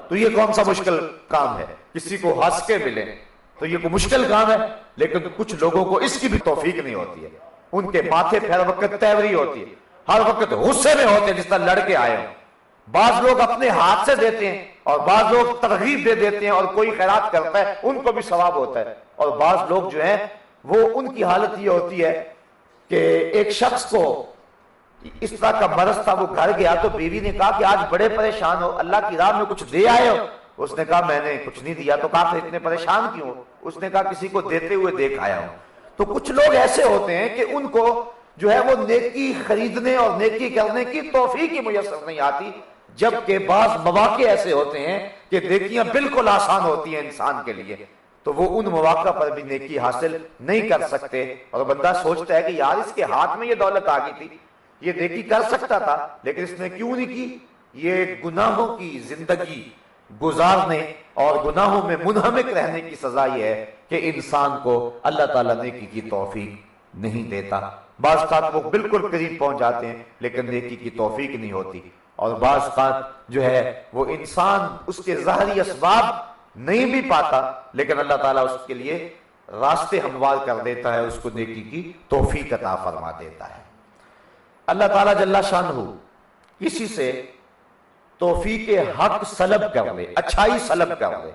تو یہ کون سا مشکل کام ہے؟ کسی کو ہنس کے ملے تو یہ کوئی مشکل کام ہے، لیکن کچھ لوگوں کو اس کی بھی توفیق نہیں ہوتی ہے۔ ان کے ماتھے پہ ہر وقت تیوری ہوتی ہے، ہر وقت غصے میں ہوتے ہیں جس طرح لڑ کے آئے ہوں۔ بعض لوگ اپنے ہاتھ سے دیتے ہیں اور بعض لوگ ترغیب دے دیتے ہیں، اور کوئی خیرات کرتا ہے ان کو بھی ثواب ہوتا ہے، اور بعض لوگ جو ہیں وہ ان کی حالت یہ ہوتی ہے کہ ایک شخص کو اس طرح کا مرض تھا، وہ گھر گیا تو بیوی نے کہا کہ آج بڑے پریشان ہو، اللہ کی راہ میں کچھ دے آئے ہو؟ اس نے کہا میں نے کچھ نہیں دیا۔ تو کہا پھر اتنے پریشان کیوں؟ اس نے کہا کسی کو دیتے ہوئے دیکھ آیا ہوں۔ تو کچھ لوگ ایسے ہوتے ہیں کہ ان کو جو ہے وہ نیکی خریدنے اور نیکی کرنے کی توفیق ہی میسر نہیں آتی، جبکہ بعض مواقع ایسے ہوتے ہیں کہ نیکیاں بالکل آسان ہوتی ہیں انسان کے لیے، تو وہ ان مواقع پر بھی نیکی حاصل نہیں کر سکتے، اور بندہ سوچتا ہے کہ یار اس کے ہاتھ میں یہ دولت آ گئی تھی، یہ نیکی کر سکتا تھا لیکن اس نے کیوں نہیں کی؟ یہ گناہوں کی زندگی گزارنے اور گناہوں میں منہمک رہنے کی سزا یہ ہے کہ انسان کو اللہ تعالیٰ نیکی کی توفیق نہیں دیتا۔ بعض اوقات وہ بالکل قریب پہنچ جاتے ہیں لیکن نیکی کی توفیق نہیں ہوتی، اور بعض اوقات جو ہے وہ انسان اس کے ظاہری اسباب نہیں بھی پاتا لیکن اللہ تعالیٰ اس کے لیے راستے ہموار کر دیتا ہے، اس کو نیکی کی توفیق عطا فرما دیتا ہے۔ اللہ تعالیٰ جل شانہ کسی سے توفیق حق سلب کر لے، اچھائی سلب کر لے،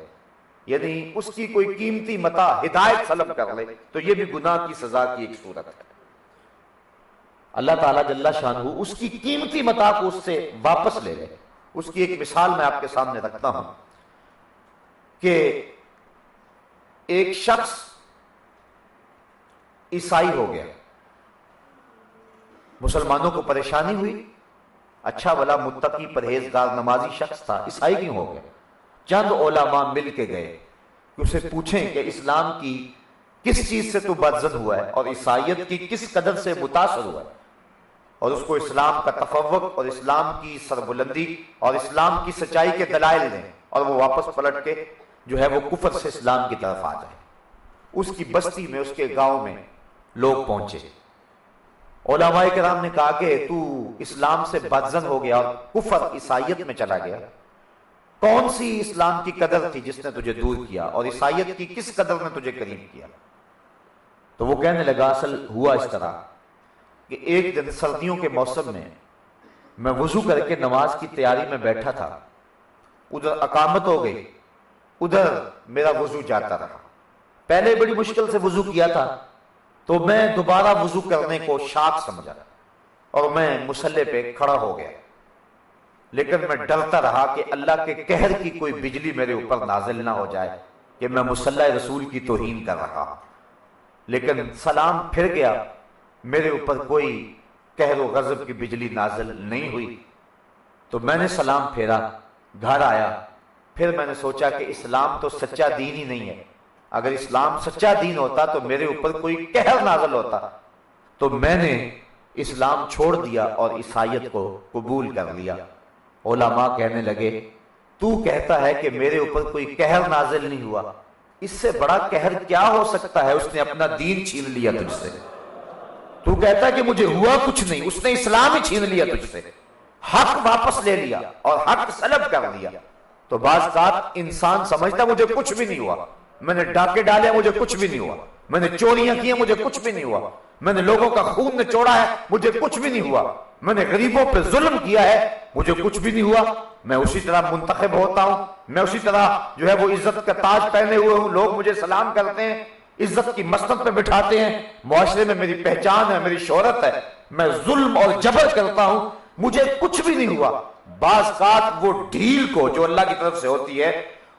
یعنی اس کی کوئی قیمتی متاع ہدایت سلب کر لے، تو یہ بھی گناہ کی سزا کی ایک صورت ہے۔ اللہ تعالیٰ جل شانہ اس کی قیمتی متاع کو اس سے واپس لے لے۔ اس کی ایک مثال میں آپ کے سامنے رکھتا ہوں کہ ایک شخص عیسائی ہو گیا، مسلمانوں کو پریشانی ہوئی، اچھا بھلا متقی پرہیزگار نمازی شخص تھا، عیسائی کیوں ہو گیا؟ چند علماء مل کے گئے کہ اسے پوچھیں کہ اسلام کی کس چیز سے تو بدزن ہوا ہے اور عیسائیت کی کس قدر سے متاثر ہوا ہے، اور اس کو اسلام کا تفوق اور اسلام کی سربلندی اور اسلام کی سچائی کے دلائل دیں، اور وہ واپس پلٹ کے جو ہے وہ کفر سے اسلام کی طرف آ جائے۔ اس کی بستی میں، اس کے گاؤں میں لوگ پہنچے، علماء کرام نے کہا کہ تو اسلام سے بدزن ہو گیا اور کفر عیسائیت میں چلا گیا، کون سی اسلام کی قدر تھی جس نے تجھے دور کیا، اور عیسائیت کی کس قدر نے تجھے قریب کیا؟ تو وہ کہنے لگا اصل ہوا اس طرح کہ ایک دن سردیوں کے موسم میں وضو کر کے نماز کی تیاری میں بیٹھا تھا، ادھر اقامت ہو گئی، ادھر میرا وضو جاتا رہا، پہلے بڑی مشکل سے وضو کیا تھا تو میں دوبارہ وضو کرنے کو شاق سمجھا اور میں مصلی پہ کھڑا ہو گیا، لیکن میں ڈرتا رہا کہ اللہ کے قہر کی کوئی بجلی میرے اوپر نازل نہ ہو جائے کہ میں مصلی رسول کی توہین کر رہا ہوں۔ لیکن سلام پھر گیا، میرے اوپر کوئی قہر و غضب کی بجلی نازل نہیں ہوئی، تو میں نے سلام پھیرا، گھر آیا، پھر میں نے سوچا کہ اسلام تو سچا دین ہی نہیں ہے، اگر اسلام سچا دین ہوتا تو میرے اوپر کوئی قہر نازل ہوتا، تو میں نے اسلام چھوڑ دیا اور عیسائیت کو قبول کر لیا۔ علماء کہنے لگے تو کہتا ہے کہ میرے اوپر کوئی قہر نازل نہیں ہوا، اس سے بڑا قہر کیا ہو سکتا ہے؟ اس نے اپنا دین چھین لیا تجھ سے۔ تو کہتا ہے کہ مجھے ہوا کچھ نہیں، اس نے اسلام ہی چھین لیا تجھ سے، حق واپس لے لیا اور حق سلب کر لیا۔ تو بعض اوقات انسان سمجھتا مجھے کچھ بھی نہیں ہوا، میں نے ڈاکے ڈالے مجھے کچھ بھی نہیں ہوا، میں نے چوریاں کی مجھے کچھ بھی نہیں ہوا، میں نے لوگوں کا خون نچوڑا ہے مجھے کچھ بھی نہیں ہوا، میں نے غریبوں پہ ظلم کیا ہے مجھے کچھ بھی نہیں ہوا، میں اسی طرح منتخب ہوتا ہوں، میں اسی طرح جو ہے وہ عزت کا تاج پہنے ہوئے ہوں، لوگ مجھے سلام کرتے ہیں، عزت کی مسند پہ بٹھاتے ہیں، معاشرے میں میری پہچان ہے، میری شہرت ہے، میں ظلم اور جبر کرتا ہوں، مجھے کچھ بھی نہیں ہوا۔ بعض اوقات وہ ڈھیل کو جو اللہ کی طرف سے ہوتی ہے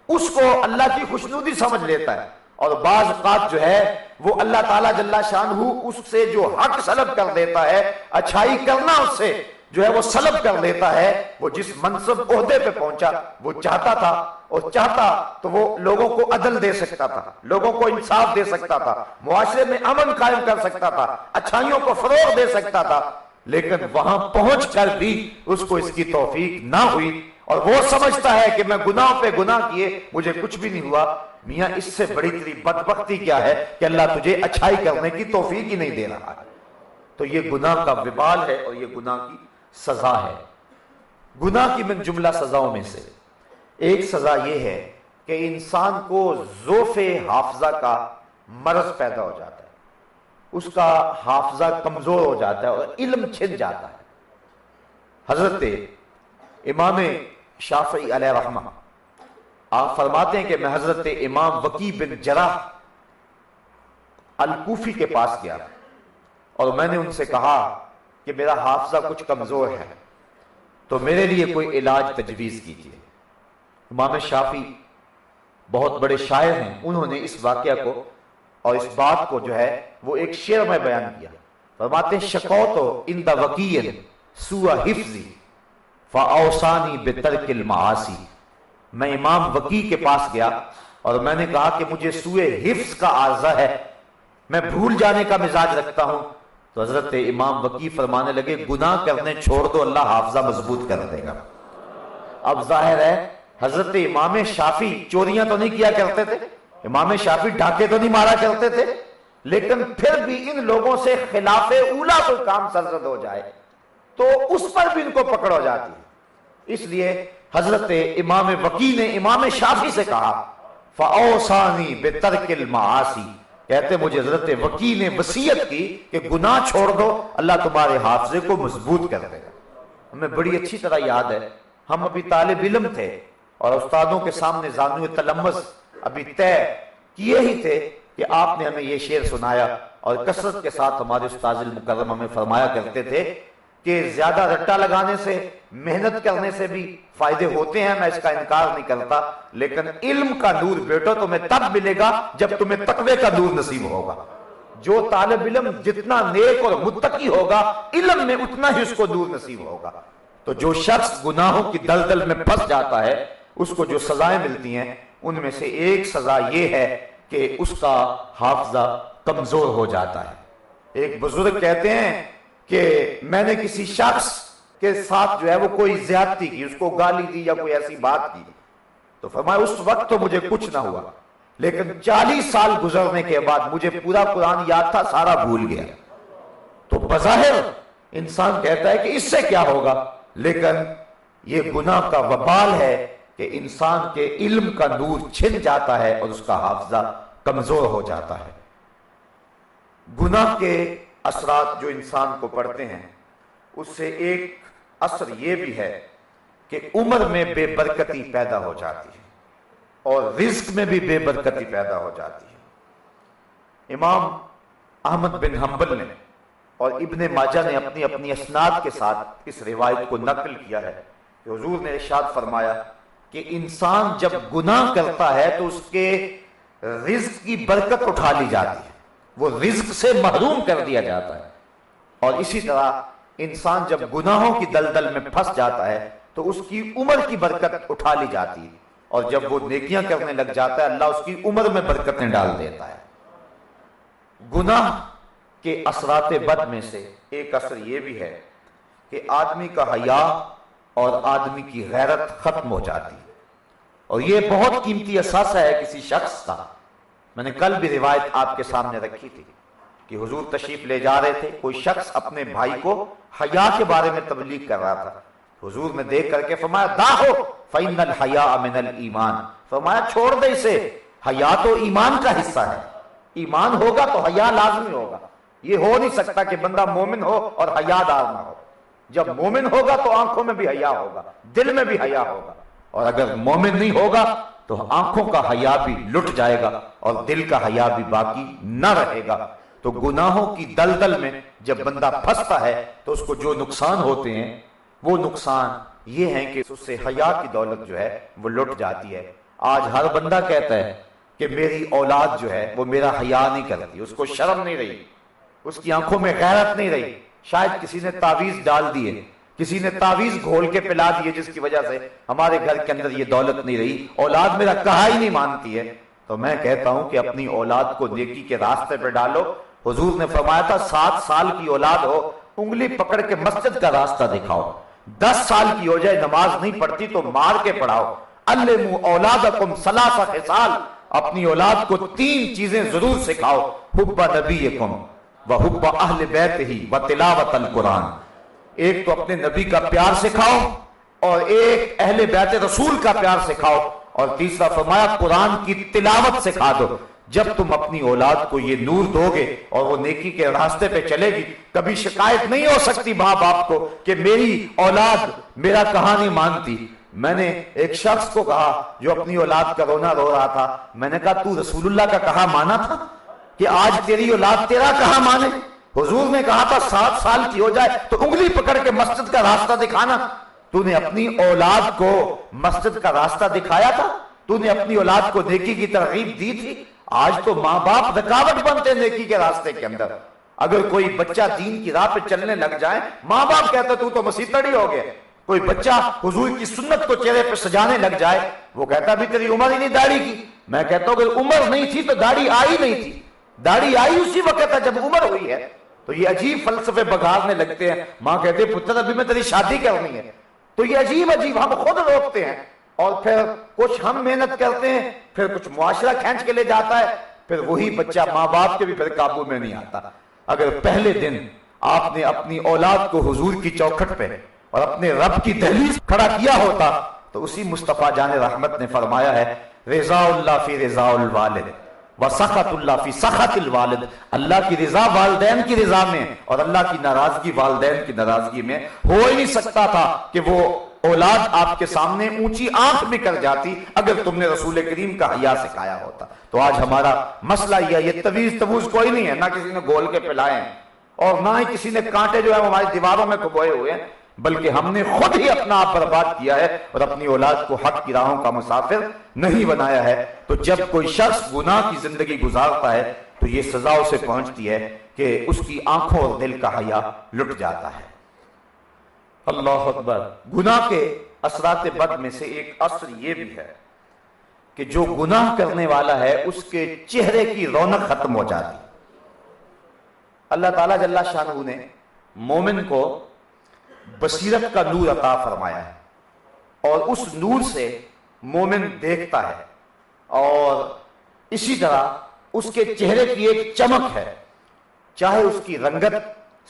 اس کو اللہ کی خوشنودی سمجھ لیتا ہے، اور بعض اوقات جو ہے وہ اللہ تعالیٰ جل شانہ اس سے جو حق سلب کر دیتا ہے، اچھائی کرنا اس سے جو ہے وہ سلب کر لیتا ہے۔ وہ جس منصب عہدے پہ پہنچا وہ چاہتا تھا، اور چاہتا تو وہ لوگوں کو عدل دے سکتا تھا، لوگوں کو انصاف دے سکتا تھا، معاشرے میں امن قائم کر سکتا تھا، اچھائیوں کو فروغ دے سکتا تھا، لیکن وہاں پہنچ کر بھی اس کو اس کی توفیق نہ ہوئی، اور وہ سمجھتا ہے کہ میں گناہ پہ گناہ کیے مجھے کچھ بھی نہیں ہوا، میاں اس سے بڑی تیری بدبختی کیا ہے کہ اللہ تجھے اچھائی کرنے کی توفیق ہی نہیں دے رہا ہے۔ تو یہ گناہ کا وبال ہے اور یہ گناہ کی سزا ہے۔ گناہ کی من جملہ سزاؤں میں سے ایک سزا یہ ہے کہ انسان کو ضعف حافظہ کا مرض پیدا ہو جاتا ہے، اس کا حافظہ کمزور ہو جاتا ہے اور علم چھن جاتا ہے۔ حضرت امام شافعی علیہ رحمہ آپ فرماتے ہیں کہ میں حضرت امام وکیع بن جراح الکوفی کے پاس گیا اور میں نے ان سے کہا کہ میرا حافظہ کچھ کمزور ہے تو میرے لیے کوئی علاج تجویز کیجیے۔ امام شافعی بہت بڑے شاعر ہیں، انہوں نے اس واقعہ کو اور اس بات کو جو ہے وہ ایک شعر میں بیان کیا۔ فرماتے ہیں شکوت عند وکیع سوء حفظی فاوصانی بترک المعاصی، میں امام وکیع کے پاس گیا اور میں نے کہا کہ مجھے سوء حفظ کا عارضہ ہے، میں بھول جانے کا مزاج رکھتا ہوں۔ تو حضرت امام وکیع فرمانے لگے گناہ کرنے چھوڑ دو، اللہ حافظہ مضبوط کر دے گا۔ اب ظاہر ہے حضرت امام شافعی چوریاں تو نہیں کیا کرتے تھے، امام شافعی ڈاکے تو نہیں مارا کرتے تھے، لیکن پھر بھی ان لوگوں سے خلاف اولا کوئی کام سرزد ہو جائے تو اس پر بھی ان کو پکڑ ہو جاتی ہے۔ اس لیے حضرت امام وکیع نے امام شافعی سے کہا فَأَوْصَانِي بِتَرْكِ الْمَعَاصِي، کہتے مجھے حضرت وکیع نے وصیت کی کہ گناہ چھوڑ دو، اللہ تمہارے حافظے کو مضبوط کر دے گا۔ ہمیں بڑی اچھی طرح یاد ہے، ہم ابھی طالب علم تھے اور استادوں کے سامنے زانو تلمس ابھی طے کیے ہی تھے کہ آپ نے ہمیں یہ شعر سنایا، اور کثرت کے ساتھ ہمارے استاذ المکرم ہمیں فرمایا کرتے تھے کہ زیادہ رٹا لگانے سے، محنت کرنے سے بھی فائدے ہوتے ہیں، میں اس کا انکار نہیں کرتا، لیکن علم کا نور بیٹو تمہیں تب ملے گا جب تمہیں تقوی کا نور نصیب ہوگا۔ جو طالب علم جتنا نیک اور متقی ہوگا، علم میں اتنا ہی اس کو نور نصیب ہوگا۔ تو جو شخص گناہوں کی دلدل میں پھنس جاتا ہے اس کو جو سزائیں ملتی ہیں ان میں سے ایک سزا یہ ہے کہ اس کا حافظہ کمزور ہو جاتا ہے۔ ایک بزرگ کہتے ہیں کہ میں نے کسی شخص کے ساتھ جو ہے وہ کوئی زیادتی کی، اس کو گالی دی یا کوئی ایسی بات کی، تو فرمایا اس وقت تو مجھے کچھ نہ ہوا، لیکن 40 سال گزرنے کے بعد مجھے پورا قرآن یاد تھا، سارا بھول گیا۔ تو بظاہر انسان کہتا ہے کہ اس سے کیا ہوگا، لیکن یہ گناہ کا وبال ہے کہ انسان کے علم کا نور چھن جاتا ہے اور اس کا حافظہ کمزور ہو جاتا ہے۔ گناہ کے اثرات جو انسان کو پڑتے ہیں اس سے ایک اثر یہ بھی ہے کہ عمر میں بے برکتی پیدا ہو جاتی ہے اور رزق میں بھی بے برکتی پیدا ہو جاتی ہے۔ امام احمد بن حنبل نے اور ابن ماجہ نے اپنی اپنی اسناد کے ساتھ اس روایت کو نقل کیا ہے کہ حضور نے ارشاد فرمایا کہ انسان جب گناہ کرتا ہے تو اس کے رزق کی برکت اٹھا لی جاتی ہے، وہ رزق سے محروم کر دیا جاتا ہے۔ اور اسی طرح انسان جب گناہوں کی دلدل میں پھنس جاتا ہے تو اس کی عمر کی برکت اٹھا لی جاتی ہے، اور جب وہ نیکیاں کرنے لگ جاتا ہے اللہ اس کی عمر میں برکتیں ڈال دیتا ہے۔ گناہ کے اثرات بد میں سے ایک اثر یہ بھی ہے کہ آدمی کا حیا اور آدمی کی غیرت ختم ہو جاتی ہے، اور یہ بہت قیمتی اثاثہ ہے کسی شخص کا۔ میں نے کل بھی روایت آپ کے سامنے رکھی تھی کہ حضور تشریف لے جا رہے تھے، کوئی شخص اپنے بھائی کو حیا کے بارے میں تبلیغ کر رہا تھا، حضور نے دیکھ کر کے فرمایا داہو فإن الحیاء من الایمان، فرمایا چھوڑ دے اسے، حیا تو ایمان کا حصہ ہے، ایمان ہوگا تو حیا لازمی ہوگا۔ یہ ہو نہیں سکتا کہ بندہ مومن ہو اور حیا دار نہ ہو، جب مومن ہوگا تو آنکھوں میں بھی حیا ہوگا، دل میں بھی حیا ہوگا، اور اگر مومن نہیں ہوگا تو آنکھوں کا حیا بھی لٹ جائے گا اور دل کا حیا بھی باقی نہ رہے گا۔ تو گناہوں کی دلدل میں جب بندہ پھنستا ہے تو اس کو جو نقصان ہوتے ہیں وہ نقصان یہ ہیں کہ اس سے حیا کی دولت جو ہے وہ لٹ جاتی ہے۔ آج ہر بندہ کہتا ہے کہ میری اولاد جو ہے وہ میرا حیا نہیں کرتی، اس کو شرم نہیں رہی، اس کی آنکھوں میں غیرت نہیں رہی، شاید کسی نے تعویذ ڈال دیے، کسی نے تعویذ گھول کے پلا دیے جس کی وجہ سے ہمارے گھر کے اندر یہ دولت نہیں رہی، اولاد میرا کہا ہی نہیں مانتی ہے۔ تو میں کہتا ہوں کہ اپنی اولاد کو نیکی کے راستے پہ ڈالو۔ حضور نے فرمایا تھا 7 سال کی اولاد ہو انگلی پکڑ کے مسجد کا راستہ دکھاؤ، 10 سال کی ہو جائے نماز نہیں پڑھتی تو مار کے پڑھاؤ۔ علموا اولادکم 3 خصال، اپنی اولاد کو 3 چیزیں ضرور سکھاؤ، حب نبیکم و حب اہل بیتہ و تلاوت القرآن۔ ایک تو اپنے نبی کا پیار سکھاؤ، اور ایک اہل بیت رسول کا پیار سکھاؤ، اور تیسرا فرمایا قرآن کی تلاوت سکھا دو۔ جب تم اپنی اولاد کو یہ نور دو گے اور وہ نیکی کے راستے پہ چلے گی، کبھی شکایت نہیں ہو سکتی ماں باپ کو کہ میری اولاد میرا کہاں نہیں مانتی۔ میں نے ایک شخص کو کہا جو اپنی اولاد کا رونا رو رہا تھا، میں نے کہا تو رسول اللہ کا کہاں مانا تھا کہ آج تیری اولاد تیرا کہاں مانے؟ حضور نے کہا تھا 7 سال کی ہو جائے تو انگلی پکڑ کے مسجد کا راستہ دکھانا۔ تو نے اپنی اولاد کو مسجد کا راستہ دکھایا تھا؟ تو نے اپنی اولاد کو نیکی کی ترغیب دی تھی؟ آج تو ماں باپ رکاوٹ بنتے ہیں نیکی کے راستے کے اندر۔ اگر کوئی بچہ دین کی راہ پہ چلنے لگ جائے، ماں باپ کہتا تو مسیح تڑی ہو گیا۔ کوئی بچہ حضور کی سنت کو چہرے پہ سجانے لگ جائے، وہ کہتا بھی تیری عمر ہی نہیں داڑھی کی۔ میں کہتا ہوں اگر عمر نہیں تھی تو داڑھی آئی نہیں تھی، داڑھی آئی اسی وقت ہے جب عمر ہوئی ہے۔ تو یہ عجیب فلسفے بگارنے لگتے ہیں۔ ماں کہتے پتر ابھی میں تیری شادی کرنی ہے، تو یہ عجیب ہم خود روکتے ہیں، اور پھر کچھ ہم محنت کرتے ہیں، پھر کچھ معاشرہ کھینچ کے لے جاتا ہے، پھر وہی بچہ ماں باپ کے بھی پھر قابو میں نہیں آتا۔ اگر پہلے دن آپ نے اپنی اولاد کو حضور کی چوکھٹ پہ اور اپنے رب کی دہلیز کھڑا کیا ہوتا تو اسی مصطفیٰ جان رحمت نے فرمایا ہے رضا اللہ فی رضا الوالد وسخط اللہ فی سخط الوالد۔ اللہ کی رضا والدین کی رضا میں اور اللہ کی ناراضگی والدین کی ناراضگی میں۔ ہو ہی نہیں سکتا تھا کہ وہ اولاد آپ کے سامنے اونچی آنکھ بھی کر جاتی اگر تم نے رسول کریم کا حیا سکھایا ہوتا۔ تو آج ہمارا مسئلہ یہ تویز تبوز کوئی نہیں ہے، نہ کسی نے گول کے پلائے ہیں اور نہ ہی کسی نے کانٹے جو ہے ہماری دیواروں میں کبوئے ہوئے ہیں، بلکہ ہم نے خود ہی اپنا آپ برباد کیا ہے اور اپنی اولاد کو حق کی راہوں کا مسافر نہیں بنایا ہے۔ تو جب کوئی شخص گناہ کی زندگی گزارتا ہے تو یہ سزا اسے پہنچتی ہے کہ اس کی آنکھوں اور دل کا حیا لٹ جاتا ہے۔ اللہ اکبر۔ گناہ کے اثرات بد میں سے ایک اثر یہ بھی ہے کہ جو گناہ کرنے والا ہے اس کے چہرے کی رونق ختم ہو جاتی۔ اللہ تعالیٰ جل شانہ نے مومن کو بصیرت کا نور عطا فرمایا ہے اور اس نور سے مومن دیکھتا ہے، اور اسی طرح اس کے چہرے کی ایک چمک ہے، چاہے اس کی رنگت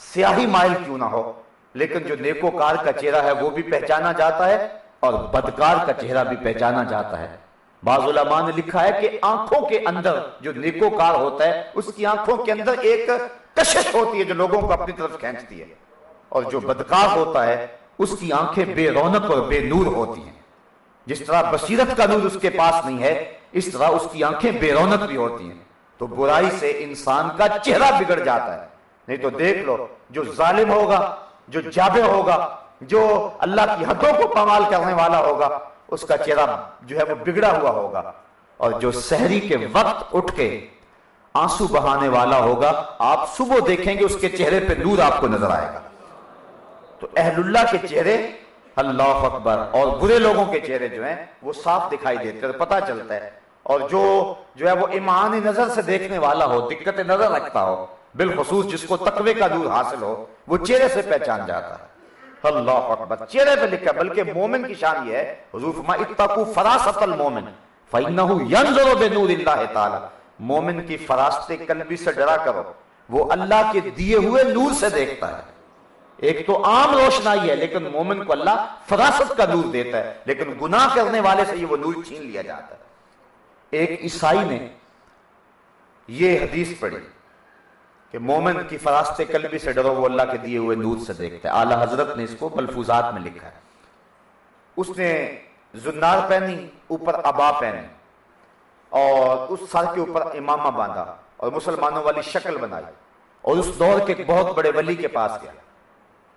سیاہی مائل کیوں نہ ہو، لیکن جو نیکوکار کا چہرہ ہے وہ بھی پہچانا جاتا ہے اور بدکار کا چہرہ بھی پہچانا جاتا ہے۔ بعض علماء نے لکھا ہے کہ آنکھوں کے اندر جو نیکوکار ہوتا ہے اس کی آنکھوں کے اندر ایک کشش ہوتی ہے جو لوگوں کو اپنی طرف کھینچتی ہے، اور جو بدکار ہوتا ہے اس کی آنکھیں بے رونق اور بے نور ہوتی ہیں۔ جس طرح بصیرت کا نور اس کے پاس نہیں ہے، اس طرح اس کی آنکھیں بے رونق بھی ہوتی ہیں۔ تو برائی سے انسان کا چہرہ بگڑ جاتا ہے۔ نہیں تو دیکھ لو، جو ظالم ہوگا، جو جابر ہوگا، جو اللہ کی حدوں کو پامال کرنے والا ہوگا، اس کا چہرہ جو ہے وہ بگڑا ہوا ہوگا، اور جو سحری کے وقت اٹھ کے آنسو بہانے والا ہوگا، آپ صبح دیکھیں گے اس کے چہرے پہ نور آپ کو نظر آئے گا۔ تو اہل اللہ کے چہرے، اللہ اکبر، اور برے لوگوں کے چہرے جو ہیں وہ صاف دکھائی دیتے ہیں، پتہ چلتا ہے۔ اور جو ہے وہ ایمانی نظر سے دیکھنے والا ہو، دقت نظر رکھتا ہو، بالخصوص جس کو تقوی کا نور حاصل ہو، وہ چہرے سے پہچان جاتا ہے۔ اللہ اکبر، چہرے پہ لکھا ہے۔ بلکہ مومن کی شان یہ ہے، حضور فرمایا اتقوا فراست المومن فإنه ينظر بنور اللہ تعالی۔ مومن کی فراست قلبی سے ڈرا کرو، وہ اللہ کے دیے ہوئے نور سے دیکھتا ہے۔ ایک تو عام روشنائی ہے، لیکن مومن کو اللہ فراست کا نور دیتا ہے، لیکن گناہ کرنے والے سے یہ وہ نور چھین لیا جاتا ہے۔ ایک عیسائی نے یہ حدیث پڑھی کہ مومن کی فراست قلبی سے ڈرو، وہ اللہ کے دیے ہوئے نور سے دیکھتا ہے۔ اعلیٰ حضرت نے اس کو ملفوظات میں لکھا ہے۔ اس نے زنار پہنی، اوپر عبا پہنی، اور اس سر کے اوپر امامہ باندھا اور مسلمانوں والی شکل بنائی، اور اس دور کے ایک بہت بڑے ولی کے پاس گیا،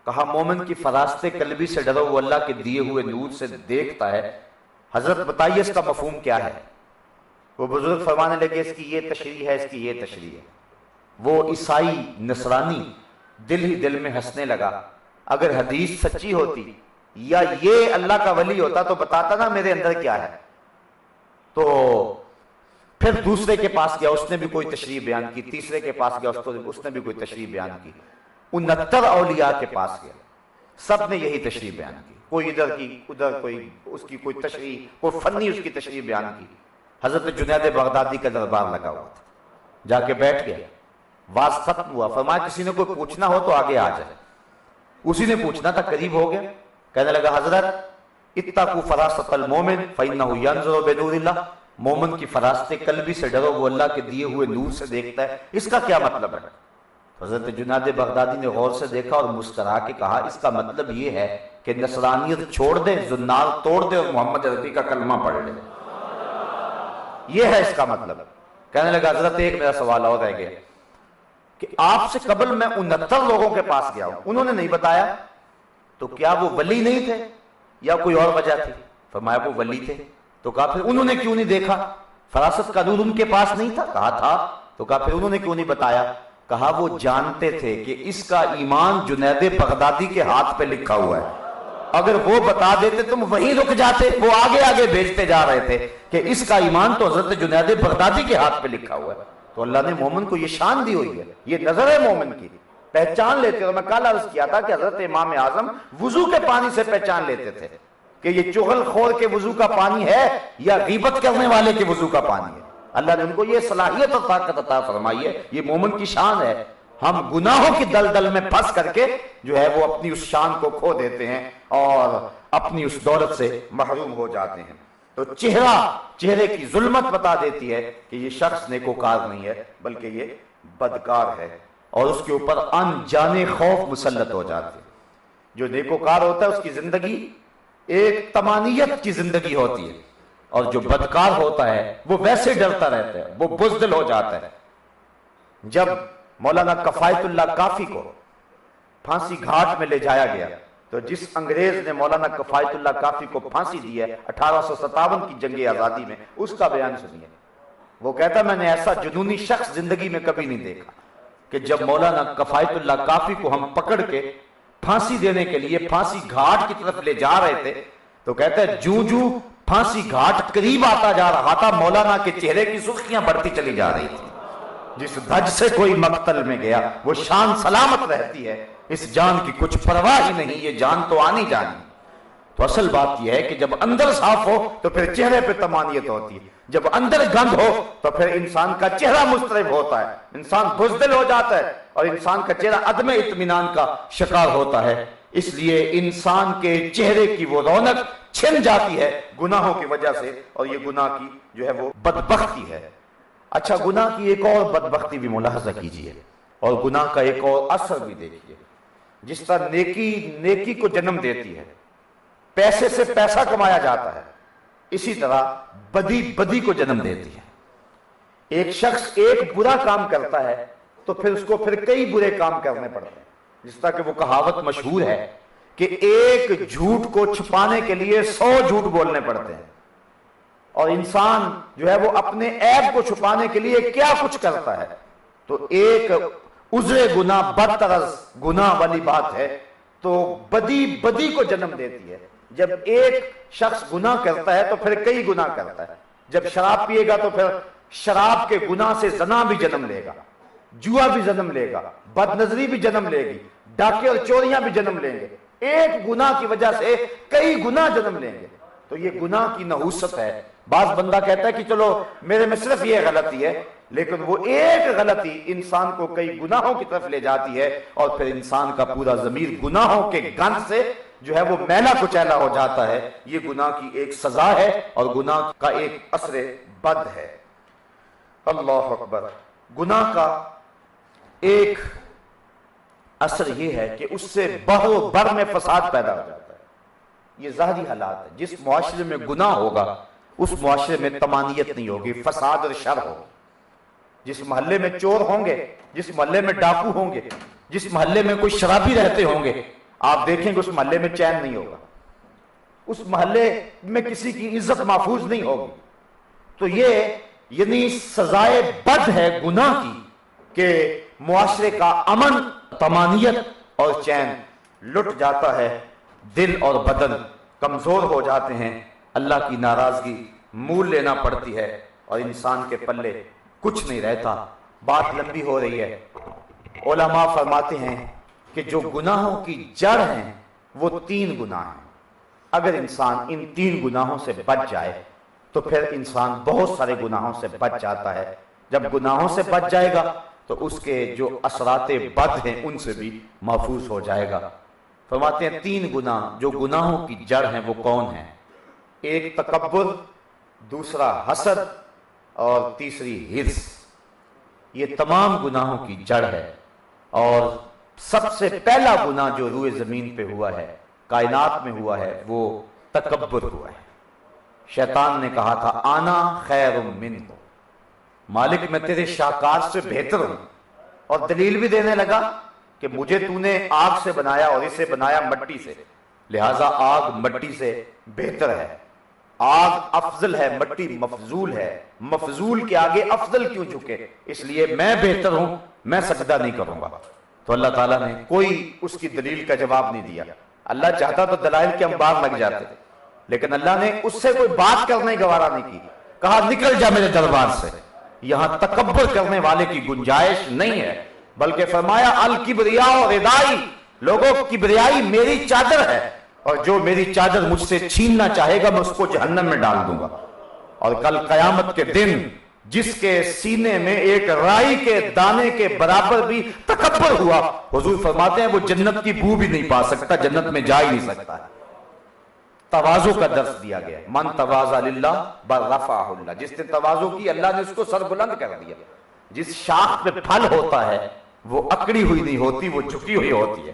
کہا مومن کی فراست قلبی سے ڈرو، وہ اللہ کے دیے ہوئے نور سے دیکھتا ہے۔ حضرت بتائیے اس کا مفہوم کیا ہے؟ وہ بزرگ فرمانے لگے اس کی یہ تشریح ہے، اس کی یہ تشریح ہے۔ وہ عیسائی نصرانی دل ہی دل میں ہنسنے لگا، اگر حدیث سچی ہوتی یا یہ اللہ کا ولی ہوتا تو بتاتا نا میرے اندر کیا ہے۔ تو پھر دوسرے کے پاس گیا، اس نے بھی کوئی تشریح بیان کی، تیسرے کے پاس گیا، اس نے بھی کوئی تشریح بیان کی، 69 اولیاء کے پاس گیا، سب نے یہی تشریح بیان کی، کوئی ادھر کی ادھر، کوئی اس کی کوئی تشریح، کوئی فنی اس کی تشریح بیان کی۔ حضرت جنید بغدادی کا دربار لگا ہوا تھا، جا کے بیٹھ گیا، واز ختم ہوا، فرمایا کسی نے کوئی پوچھنا ہو تو آگے آ جائے۔ اسی نے پوچھنا تھا، قریب ہو گیا، کہنے لگا حضرت اتقوا فراست المومن فإنه ينظر بنور اللہ، مومن کی فراست قلبی سے ڈرو، وہ اللہ کے دیے ہوئے نور سے دیکھتا ہے۔ اس کا کیا مطلب ہے؟ حضرت جنید بغدادی نے غور سے دیکھا اور مسکرا کے کہا اس کا مطلب یہ ہے کہ نصرانیت چھوڑ دے، زنار توڑ دے اور محمد عربی کا کلمہ پڑھ لے، یہ ہے اس کا مطلب۔ کہنے لگا حضرت ایک میرا سوال اور رہ گیا کہ آپ سے قبل میں 69 لوگوں کے پاس گیا ہوں، انہوں نے نہیں بتایا، تو کیا وہ ولی نہیں تھے یا کوئی اور وجہ تھی؟ فرمایا وہ ولی تھے۔ تو کہا پھر انہوں نے کیوں نہیں دیکھا؟ فراست کا نور ان کے پاس نہیں تھا؟ کہا تھا۔ تو کہا پھر انہوں نے کیوں نہیں بتایا؟ کہا وہ جانتے تھے کہ اس کا ایمان جنید بغدادی کے ہاتھ پہ لکھا ہوا ہے، اگر وہ بتا دیتے تم وہیں رک جاتے، وہ آگے آگے بھیجتے جا رہے تھے کہ اس کا ایمان تو حضرت جنید بغدادی کے ہاتھ پہ لکھا ہوا ہے۔ تو اللہ نے مومن کو یہ شان دی ہوئی ہے، یہ نظر ہے مومن کی، پہچان لیتے۔ اور میں کل عرض کیا تھا کہ حضرت امام اعظم وضو کے پانی سے پہچان لیتے تھے کہ یہ چغل خور کے وضو کا پانی ہے یا غیبت کرنے والے کے وضو کا پانی ہے۔ اللہ نے ان کو یہ صلاحیت اور طاقت عطا فرمائی ہے، یہ مومن کی شان ہے۔ ہم گناہوں کی دلدل میں پھنس کر کے جو ہے وہ اپنی اس شان کو کھو دیتے ہیں اور اپنی اس دولت سے محروم ہو جاتے ہیں۔ تو چہرے کی ظلمت بتا دیتی ہے کہ یہ شخص نیکوکار نہیں ہے بلکہ یہ بدکار ہے، اور اس کے اوپر انجانے خوف مسلط ہو جاتے ہیں۔ جو نیکوکار ہوتا ہے اس کی زندگی ایک طمانیت کی زندگی ہوتی ہے، اور جو بدکار ہوتا ہے وہ ویسے ڈرتا رہتا ہے، وہ بزدل ہو جاتا ہے۔ جب مولانا کفایت اللہ کافی کو پھانسی گھاٹ میں لے جایا گیا تو جس انگریز نے مولانا کفایت اللہ کافی کو پھانسی دی ہے 1857 کی جنگ آزادی میں، اس کا بیان سنیے۔ وہ کہتا ہے میں نے ایسا جنونی شخص زندگی میں کبھی نہیں دیکھا کہ جب مولانا کفایت اللہ کافی کو ہم پکڑ کے پھانسی دینے کے لیے پھانسی گھاٹ کی طرف لے جا رہے تھے تو کہتا ہے جوں پھانسی گھاٹ قریب آتا جا رہا تھا مولانا کے چہرے کی سرخیاں بڑھتی چلی جا رہی تھی۔ جس دھج سے کوئی مقتل میں گیا وہ شان سلامت رہتی ہے، اس جان کی کچھ پرواہ ہی نہیں، یہ جان تو آنی جانی۔ تو اصل بات یہ ہے کہ جب اندر صاف ہو تو پھر چہرے پہ طمانیت ہوتی ہے، جب اندر گند ہو تو پھر انسان کا چہرہ مضطرب ہوتا ہے، انسان بزدل ہو جاتا ہے اور انسان کا چہرہ عدم اطمینان کا شکار ہوتا ہے۔ اس لیے انسان کے چہرے کی وہ رونق چھن جاتی ہے گناہوں کی وجہ سے، اور یہ گناہ کی جو ہے وہ بدبختی ہے۔ اچھا، گناہ کی ایک اور بدبختی بھی ملاحظہ کیجئے، اور گناہ کا ایک اور اثر بھی دیکھیے۔ جس طرح نیکی کو جنم دیتی ہے، پیسے سے پیسہ کمایا جاتا ہے، اسی طرح بدی کو جنم دیتی ہے۔ ایک شخص ایک برا کام کرتا ہے تو پھر اس کو کئی برے کام کرنے پڑتے ہیں۔ جس طرح کہ وہ کہاوت مشہور ہے کہ ایک جھوٹ کو چھپانے کے لیے 100 جھوٹ بولنے پڑتے ہیں، اور انسان جو ہے وہ اپنے عیب کو چھپانے کے لیے کیا کچھ کرتا ہے۔ تو ایک عذر گناہ بدطرز گناہ والی بات ہے، تو بدی کو جنم دیتی ہے۔ جب ایک شخص گناہ کرتا ہے تو پھر کئی گناہ کرتا ہے۔ جب شراب پیے گا تو پھر شراب کے گناہ سے زنا بھی جنم لے گا، جوا بھی جنم لے گا، بد نظری بھی جنم لے گی، ڈاکے اور چوریاں بھی جنم لیں گے۔ ایک گناہ کی وجہ سے کئی گناہ جنم لیں گے۔ تو یہ گناہ کی نحوست ہے۔ بعض بندہ کہتا ہے کہ چلو میرے میں صرف یہ غلطی ہے، لیکن وہ ایک غلطی انسان کو کئی گناہوں کی طرف لے جاتی ہے، اور پھر انسان کا پورا ضمیر گناہوں کے گند سے جو ہے وہ میلا کچیلا ہو جاتا ہے۔ یہ گناہ کی ایک سزا ہے اور گناہ کا ایک اثر بد ہے۔ اللہ اکبر۔ گناہ کا ایک اثر یہ ہے کہ اس سے بحر و بر میں فساد پیدا ہو جاتا ہے۔ یہ ظاہری حالات ہے۔ جس معاشرے میں گناہ ہوگا اس معاشرے میں طمانیت نہیں ہوگی، فساد اور شر ہوگی۔ جس محلے میں چور ہوں گے، جس محلے میں ڈاکو ہوں گے، جس محلے میں کوئی شرابی رہتے ہوں گے، آپ دیکھیں گے اس محلے میں چین نہیں ہوگا، اس محلے میں کسی کی عزت محفوظ نہیں ہوگی۔ تو یہ یعنی سزائے بد ہے گناہ کی کہ معاشرے کا امن، طمانیت اور چین لٹ جاتا ہے، دل اور بدن کمزور ہو جاتے ہیں، اللہ کی ناراضگی مول لینا پڑتی ہے اور انسان کے پلے کچھ نہیں رہتا۔ بات لمبی ہو رہی ہے۔ علماء فرماتے ہیں کہ جو گناہوں کی جڑ ہیں وہ 3 گناہ ہیں۔ اگر انسان ان 3 گناہوں سے بچ جائے تو پھر انسان بہت سارے گناہوں سے بچ جاتا ہے. جب گناہوں سے بچ جائے گا تو اس کے جو اثرات بد ہیں ان سے بھی محفوظ ہو جائے گا. فرماتے ہیں 3 گناہ جو گناہوں کی جڑ ہیں وہ کون ہیں؟ ایک تکبر، دوسرا حسد، اور تیسری حرص. یہ تمام گناہوں کی جڑ ہے. اور سب سے پہلا گناہ جو روئے زمین پہ ہوا ہے، کائنات میں ہوا ہے، وہ تکبر ہوا ہے. شیطان نے کہا تھا آنا خیر منہ، مالک میں تیرے شاہکار سے بہتر ہوں، اور دلیل بھی دینے لگا کہ مجھے تو نے آگ سے بنایا اور اسے بنایا مٹی سے، لہٰذا آگ مٹی سے بہتر ہے. آگ افضل ہے، مٹی مفضول ہے، مفضول کے آگے افضل کیوں جھکے؟ اس لیے میں بہتر ہوں، میں سجدہ نہیں کروں گا. تو اللہ تعالیٰ نے کوئی اس کی دلیل کا جواب نہیں دیا. اللہ چاہتا تو دلائل کے انبار لگ جاتے، لیکن اللہ نے اس سے کوئی بات کرنے گوارا نہیں کی. کہا نکل جا میرے دربار سے، یہاں تکبر کرنے والے کی گنجائش نہیں ہے. بلکہ فرمایا الکبریاء ردائی، لوگوں کبریائی میری چادر ہے، اور جو میری چادر مجھ سے چھیننا چاہے گا میں اس کو جہنم میں ڈال دوں گا. اور کل قیامت کے دن جس کے سینے میں ایک رائی کے دانے کے برابر بھی تکبر ہوا، حضور فرماتے ہیں وہ جنت کی بو بھی نہیں پا سکتا، جنت میں جا ہی نہیں سکتا. تواضع کا درس دیا گیا. من تواضع للہ برفعہ اللہ، جس نے تواضع کی اللہ نے اس کو سر بلند کر دیا. جس شاخ پہ پھل ہوتا ہے وہ اکڑی ہوئی نہیں ہوتی، وہ جھکی ہوئی ہوتی ہے.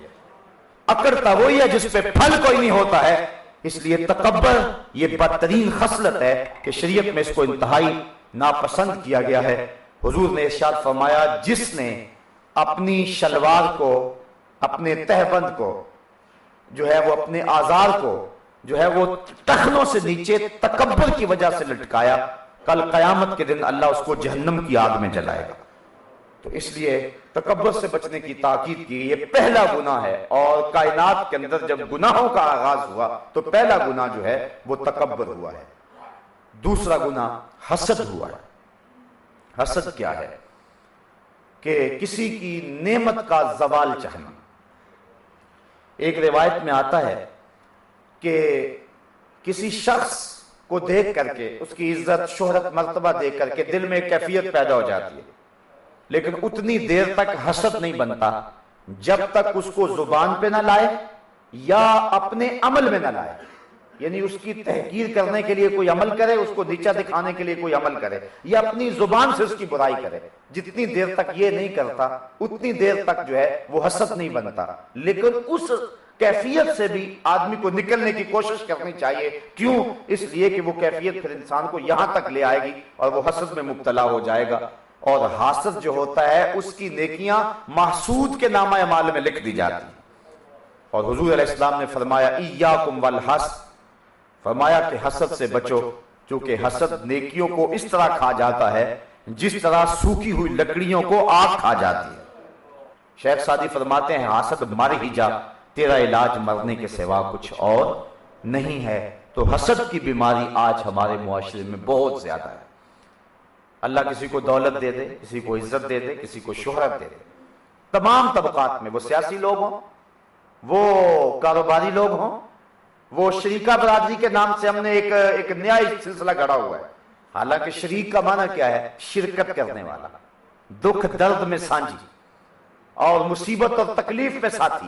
اکڑتا وہی ہے جس پہ پھل کوئی نہیں ہوتا ہے. اس لیے تکبر یہ بدترین خصلت ہے کہ شریعت میں اس کو انتہائی ناپسند کیا گیا ہے. حضور نے ارشاد فرمایا جس نے اپنی شلوار کو، اپنے تہبند کو جو ہے وہ اپنے آزار کو جو ہے وہ ٹخنوں سے نیچے تکبر کی وجہ سے لٹکایا، کل قیامت کے دن اللہ اس کو جہنم کی آگ میں جلائے گا. تو اس لیے تکبر سے بچنے کی تاکید کی. یہ پہلا گناہ ہے، اور کائنات کے اندر جب گناہوں کا آغاز ہوا تو پہلا گناہ جو ہے وہ تکبر ہوا ہے. دوسرا گناہ حسد ہوا ہے. حسد کیا ہے؟ کہ کسی کی نعمت کا زوال چاہنا. ایک روایت میں آتا ہے کہ کسی شخص کو دیکھ کر کے، اس کی عزت شہرت مرتبہ دیکھ کر کے دل میں ایک کیفیت پیدا ہو جاتی ہے، لیکن اتنی دیر تک حسد نہیں بنتا جب تک اس کو زبان پہ نہ لائے یا اپنے عمل میں نہ لائے. یعنی اس کی تحقیر کرنے کے لیے کوئی عمل کرے، اس کو نیچا دکھانے کے لیے کوئی عمل کرے، یا اپنی زبان سے اس کی برائی کرے. جتنی دیر تک یہ نہیں کرتا اتنی دیر تک جو ہے وہ حسد نہیں بنتا. لیکن اس کیفیت سے بھی آدمی کو نکلنے کی کوشش کرنی چاہیے. کیوں؟ اس لیے کہ وہ کیفیت پھر انسان کو یہاں تک لے آئے گی اور وہ حسد میں مبتلا ہو جائے گا. اور حاسد جو ہوتا ہے اس کی نیکیاں محسود کے نامہ اعمال میں لکھ دی جاتی. اور حضور علیہ السلام نے فرمایا ایاکم والحسد، فرمایا کہ حسد سے بچو، چونکہ حسد نیکیوں کو اس طرح کھا جاتا ہے جس طرح سوکھی ہوئی لکڑیوں کو آگ کھا جاتی ہے. شیخ سعدی فرماتے ہیں حسد مر ہی جا، تیرا علاج مرنے کے سوا کچھ اور نہیں ہے. تو حسد کی بیماری آج ہمارے معاشرے میں بہت زیادہ ہے. اللہ کسی کو دولت دے دے، کسی کو عزت دے دے، کسی کو شہرت دے دے. تمام طبقات میں، وہ سیاسی لوگ ہوں، وہ کاروباری لوگ ہوں، وہ شریکہ برادری کے نام سے ہم نے ایک نیا سلسلہ گڑا ہوا ہے. حالانکہ شریک کا معنی کیا ہے؟ شرکت کرنے والا، دکھ درد میں سانجھی اور مصیبت اور تکلیف میں ساتھی.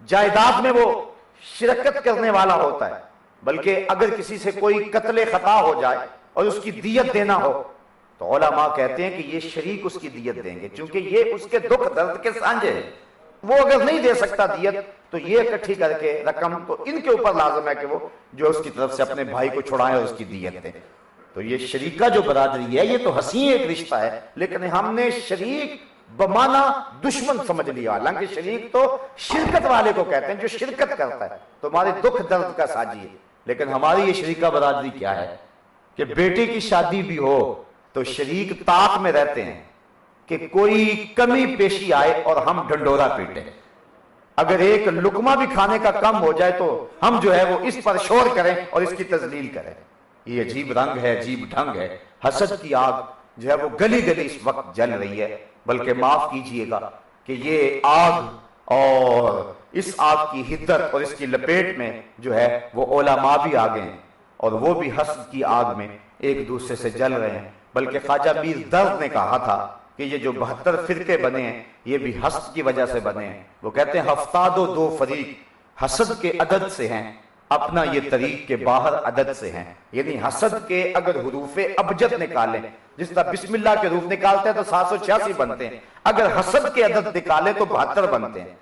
جائیداد میں وہ شرکت کرنے والا ہوتا ہے. بلکہ اگر کسی سے کوئی قتل خطا ہو جائے اور اس کی دیت دینا ہو تو علماء کہتے ہیں کہ یہ شریک اس کی دیت دیں گے، چونکہ یہ اس کے دکھ درد کے سانجے ہیں. وہ اگر نہیں دے سکتا دیت تو یہ اکٹھی کر کے رقم تو ان کے اوپر لازم ہے کہ وہ جو اس کی طرف سے اپنے بھائی کو چھڑائیں اور اس کی دیت دیں. تو یہ شریکہ جو برادری ہے یہ تو حسین ایک رشتہ ہے، لیکن ہم نے شریک بمانا دشمن سمجھ لیا. حالانکہ شریک تو شرکت والے کو کہتے ہیں جو شرکت کرتا ہے، تمہارے دکھ درد کا ساجی ہے. لیکن ہماری یہ شریکہ برادری کیا ہے کہ بیٹے کی شادی بھی ہو تو شریک طاق میں رہتے ہیں کہ کوئی کمی پیشی آئے اور ہم ڈنڈورا پیٹیں. اگر ایک لقمہ بھی کھانے کا کم ہو جائے تو ہم جو ہے وہ اس پر شور کریں اور اس کی تذلیل کریں. یہ عجیب رنگ ہے، عجیب ڈھنگ ہے. حسد کی آگ جو ہے وہ گلی گلی اس وقت جل رہی ہے. بلکہ معاف کیجئے گا کہ یہ آگ اور اس آگ کی حدت اور اس کی لپیٹ میں جو ہے وہ علماء بھی آ گئے ہیں. اور وہ بھی حسد کی آگ میں ایک دوسرے سے جل رہے ہیں۔ بلکہ خواجہ میر درد نے کہا تھا کہ یہ جو 72 فرقے بنے ہیں یہ بھی حسد کی وجہ سے بنے ہیں۔ وہ کہتے ہیں ہفتاد و دو فریق حسد کے عدد سے ہیں، اپنا یہ طریق کے باہر عدد سے ہیں۔ یعنی حسد کے اگر حروف ابجد نکالیں، جس طرح بسم اللہ کے حروف نکالتے ہیں تو 786 بنتے ہیں، اگر حسد کے عدد نکالیں تو 72 بنتے ہیں۔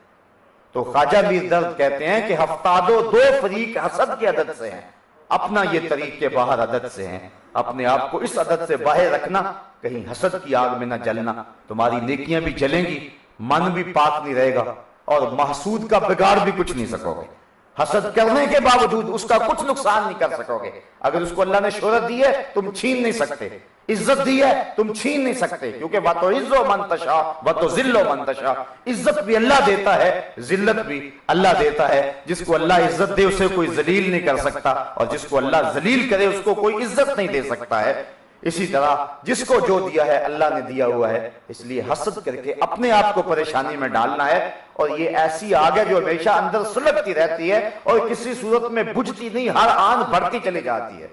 تو خواجہ میر درد کہتے ہیں کہ ہفتاد و دو فریق حسد کے عدد سے ہیں، اپنا یہ طریق کے باہر عدد سے ہیں۔ اپنے آپ کو اس عدد سے باہر رکھنا، کہیں حسد کی آگ میں نہ جلنا، تمہاری نیکیاں بھی جلیں گی، من بھی پاک نہیں رہے گا، اور محسود کا بگاڑ بھی کچھ نہیں سکو گے۔ حسد کرنے کے باوجود اس کا کچھ نقصان نہیں کر سکو گے۔ اگر اس کو اللہ نے شہرت دی ہے تم چھین نہیں سکتے، عزت دی ہے تم چھین نہیں سکتے، کیونکہ وَتُعِزُّ مَن تَشَاءُ وَتُذِلُّ مَن تَشَاءُ، عزت بھی اللہ دیتا ہے، ذلت بھی اللہ دیتا ہے۔ جس کو اللہ عزت دے اسے کوئی ذلیل نہیں کر سکتا، اور جس کو اللہ ذلیل کرے اس کو کوئی عزت نہیں دے سکتا ہے۔ اسی طرح جس کو جو دیا ہے اللہ نے دیا ہوا ہے، اس لیے حسد کر کے اپنے آپ کو پریشانی میں ڈالنا ہے۔ اور یہ ایسی آگ ہے جو ہمیشہ اندر سلگتی رہتی ہے اور کسی صورت میں بجھتی نہیں، ہر آن بڑھتی چلی جاتی ہے۔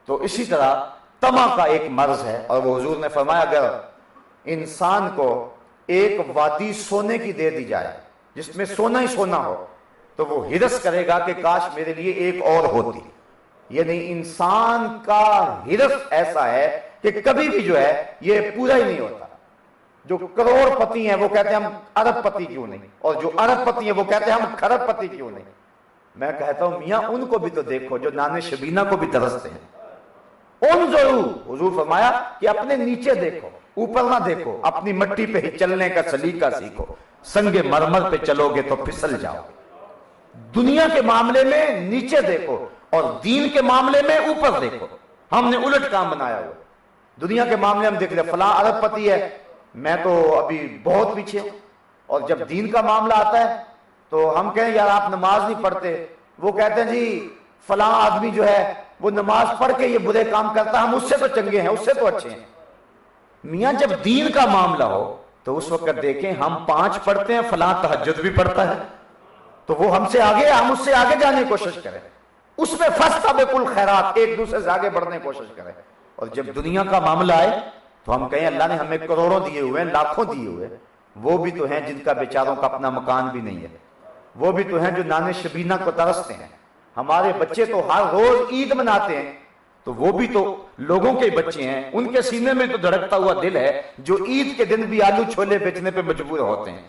تو اسی طرح طمع کا ایک مرض ہے، اور وہ حضور نے فرمایا اگر انسان کو ایک وادی سونے کی دے دی جائے جس میں سونا ہی سونا ہو تو وہ ہرس کرے گا کہ کاش میرے لیے ایک اور ہوتی۔ یعنی انسان کا ہرس ایسا ہے کہ کبھی بھی جو ہے یہ پورا ہی نہیں ہوتا۔ جو کروڑ پتی ہیں وہ کہتے ہیں ہم ارب پتی کیوں نہیں، اور جو ارب پتی ہیں وہ کہتے ہیں ہم کھرب پتی کیوں نہیں۔ میں کہتا ہوں میاں ان کو بھی تو دیکھو جو نان شبینہ کو بھی ترستے ہیں۔ ان ضرور حضور فرمایا کہ اپنے نیچے دیکھو، اوپر نہ دیکھو، اپنی مٹی پہ ہی چلنے کا سلیقہ سیکھو، سنگ مرمر پہ چلو گے تو پھسل جاؤ۔ دنیا کے معاملے میں نیچے دیکھو اور دین کے معاملے میں اوپر دیکھو۔ ہم نے الٹ کام بنایا ہوا، دنیا کے معاملے میں دیکھ لیں فلاں ارب پتی ہے، میں تو ابھی بہت پیچھے ہوں، اور جب دین کا معاملہ آتا ہے تو ہم کہیں یار آپ نماز نہیں پڑھتے، وہ کہتے ہیں جی فلاں آدمی جو ہے وہ نماز پڑھ کے یہ برے کام کرتا ہے، ہم اس سے تو چنگے ہیں، اس سے تو اچھے ہیں۔ میاں جب دین کا معاملہ ہو تو اس وقت دیکھیں ہم 5 پڑھتے ہیں، فلاں تہجد بھی پڑھتا ہے، تو وہ ہم سے آگے، ہم اس سے آگے جانے کی کوشش کریں، اس میں فاستبقوا الخیرات، ایک دوسرے سے آگے بڑھنے کی کوشش کریں۔ اور جب دنیا کا معاملہ آئے تو ہم کہیں اللہ نے ہمیں کروڑوں دیے ہوئے ہیں، لاکھوں دیے ہوئے ہیں، وہ بھی تو ہیں جن کا بیچاروں کا اپنا مکان بھی نہیں ہے، وہ بھی تو ہیں جو نان شبینہ کو ترستے ہیں۔ ہمارے بچے تو ہر روز عید مناتے ہیں، تو وہ بھی تو لوگوں کے بچے ہیں، ان کے سینے میں تو دھڑکتا ہوا دل ہے جو عید کے دن بھی آلو چھولے بیچنے پہ مجبور ہوتے ہیں،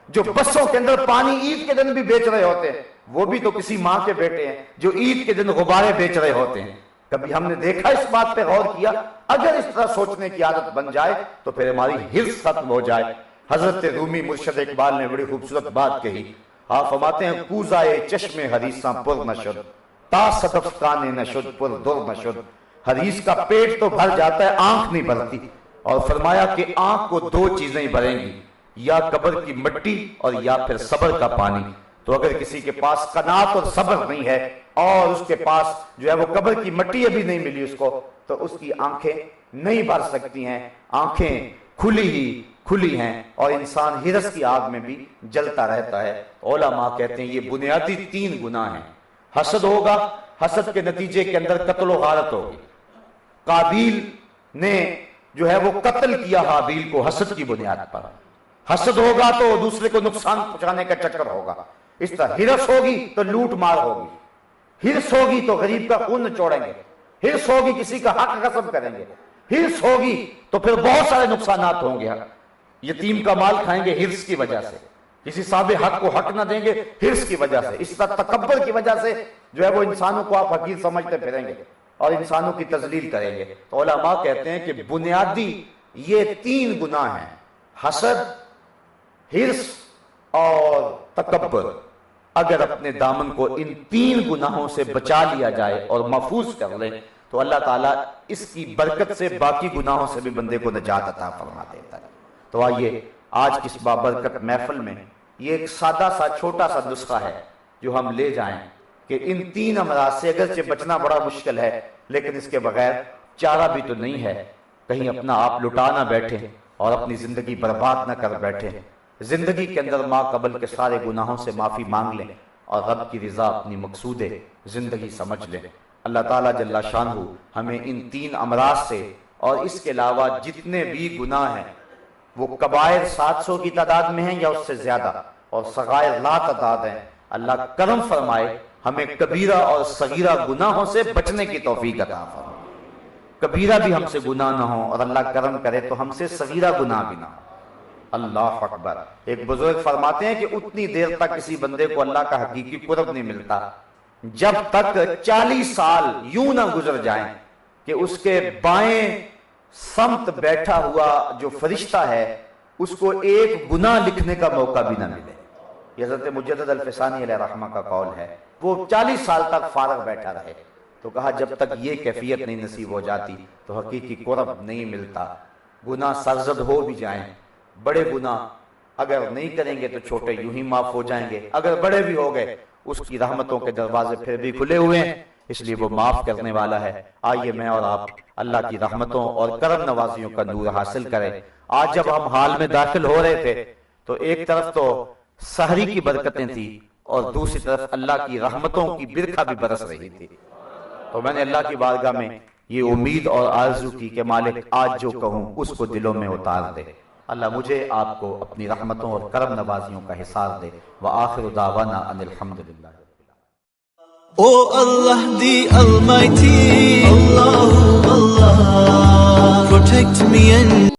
جو بسوں کے اندر پانی عید کے دن بھی بیچ رہے ہوتے ہیں، وہ بھی تو کسی ماں کے بیٹے ہیں جو عید کے دن غبارے بیچ رہے ہوتے ہیں۔ کبھی ہم نے دیکھا اس بات پہ غور کیا؟ اگر اس طرح سوچنے کی عادت بن جائے تو پھر ہماری حرص ختم ہو جائے۔ حضرت رومی مرشد اقبال نے بڑی خوبصورت بات کہی، آپ فرماتے ہیں کوزائے چشم حریصاں پر نشد تا صدف کانے نشد پر در نشد۔ حریص کا پیٹ تو بھر جاتا ہے، آنکھ نہیں بھرتی، اور فرمایا کہ آنکھ کو 2 چیزیں بھریں گی، یا قبر کی مٹی اور یا پھر صبر کا پانی۔ تو اگر کسی کے پاس قناعت اور صبر نہیں ہے اور اس کے پاس جو ہے وہ قبر کی مٹی ابھی نہیں ملی اس کو، تو اس کی آنکھیں نہیں بھر سکتی ہیں، آنکھیں کھلی ہیں، اور انسان ہرس کی آگ میں بھی جلتا رہتا ہے۔ علماء کہتے ہیں یہ بنیادی 3 گناہ ہیں۔ حسد ہوگا، حسد کے نتیجے کے اندر قتل و غارت ہوگی۔ قابیل نے جو ہے وہ قتل کیا حابیل کو حسد کی بنیاد پر۔ حسد ہوگا تو دوسرے کو نقصان پہنچانے کا چکر ہوگا، اس طرح ہرس ہوگی تو لوٹ مار ہوگی، ہرس ہوگی تو غریب کا خون نچوڑیں گے، ہرس ہوگی کسی کا حق غصب کریں گے، ہرس ہوگی تو پھر بہت سارے نقصانات ہوں گے۔ یتیم کا مال کھائیں گے ہرس کی وجہ سے، کسی صاحب حق کو حق نہ دیں گے ہرس کی وجہ سے، اس طرح تکبر کی وجہ سے جو ہے وہ انسانوں کو آپ حقیر سمجھتے پھریں گے اور انسانوں کی تذلیل کریں گے۔ تو علماء کہتے ہیں کہ بنیادی یہ 3 گناہ ہیں، حسد، ہرس اور تکبر۔ اگر اپنے دامن کو ان 3 گناہوں سے بچا لیا جائے اور محفوظ کر لیں تو اللہ تعالیٰ اس کی برکت سے باقی گناہوں سے بھی بندے کو نجات عطا فرما دیتا ہے۔ تو آئیے آج کی اس بابرکت محفل میں یہ ایک سادہ سا چھوٹا سا نسخہ ہے جو ہم لے جائیں کہ ان 3 امراض سے اگرچہ بچنا بڑا مشکل ہے، لیکن اس کے بغیر چارہ بھی تو نہیں ہے۔ کہیں اپنا آپ لٹا نہ بیٹھے اور اپنی زندگی برباد نہ کر بیٹھے، زندگی کے اندر ما قبل کے سارے گناہوں سے معافی مانگ لیں اور رب کی رضا اپنی مقصود زندگی سمجھ لیں۔ اللہ تعالیٰ جل شانہ ہمیں ان 3 امراض سے اور اس کے علاوہ جتنے بھی گناہ ہیں وہ کبائر 700 کی تعداد میں ہیں یا اس سے زیادہ اور صغائر لا تعداد ہیں، اللہ کرم فرمائے ہمیں کبیرہ اور صغیرہ گناہوں سے بچنے کی توفیق عطا فرمائے، کبیرہ بھی ہم سے گناہ نہ ہو اور اللہ کرم کرے تو ہم سے صغیرہ گناہ بھی نہ ہو۔ اللہ اکبر۔ ایک بزرگ فرماتے ہیں کہ اتنی دیر تک کسی بندے کو اللہ کا حقیقی قرب نہیں ملتا جب تک 40 سال یوں نہ گزر جائیں کہ اس کے بائیں سمت بیٹھا ہوا جو فرشتہ ہے اس کو ایک گناہ لکھنے کا موقع بھی نہ ملے۔ یہ حضرت مجدد الفسانی علیہ رحمہ کا قول ہے، وہ 40 سال تک فارغ بیٹھا رہے، تو کہا جب تک یہ کیفیت نہیں نصیب ہو جاتی تو حقیقی قرب نہیں ملتا۔ گناہ سرزد ہو بھی جائیں، بڑے گناہ اگر نہیں کریں گے تو چھوٹے یوں ہی معاف ہو جائیں گے، اگر بڑے بھی ہو گئے اس کی رحمتوں کے دروازے پھر بھی کھلے ہوئے ہیں، اس لیے وہ معاف کرنے والا ہے۔ آئیے میں اور آپ اللہ کی رحمتوں اور کرم نوازیوں کا نور حاصل کریں۔ آج جب ہم حال میں داخل ہو رہے تھے تو ایک طرف تو سحری کی برکتیں تھی اور دوسری طرف اللہ کی رحمتوں کی برکھا بھی برس رہی تھی، تو میں نے اللہ کی بارگاہ میں یہ امید اور آرزو کی کہ مالک آج جو کہوں اس کو دلوں میں اتار دے۔ اللہ مجھے آپ کو اپنی رحمتوں اور کرم نوازیوں کا حصار دے۔ وآخر دعوانا ان الحمدللہ۔ Oh Allah, the Almighty, Allah, Allah, protect me and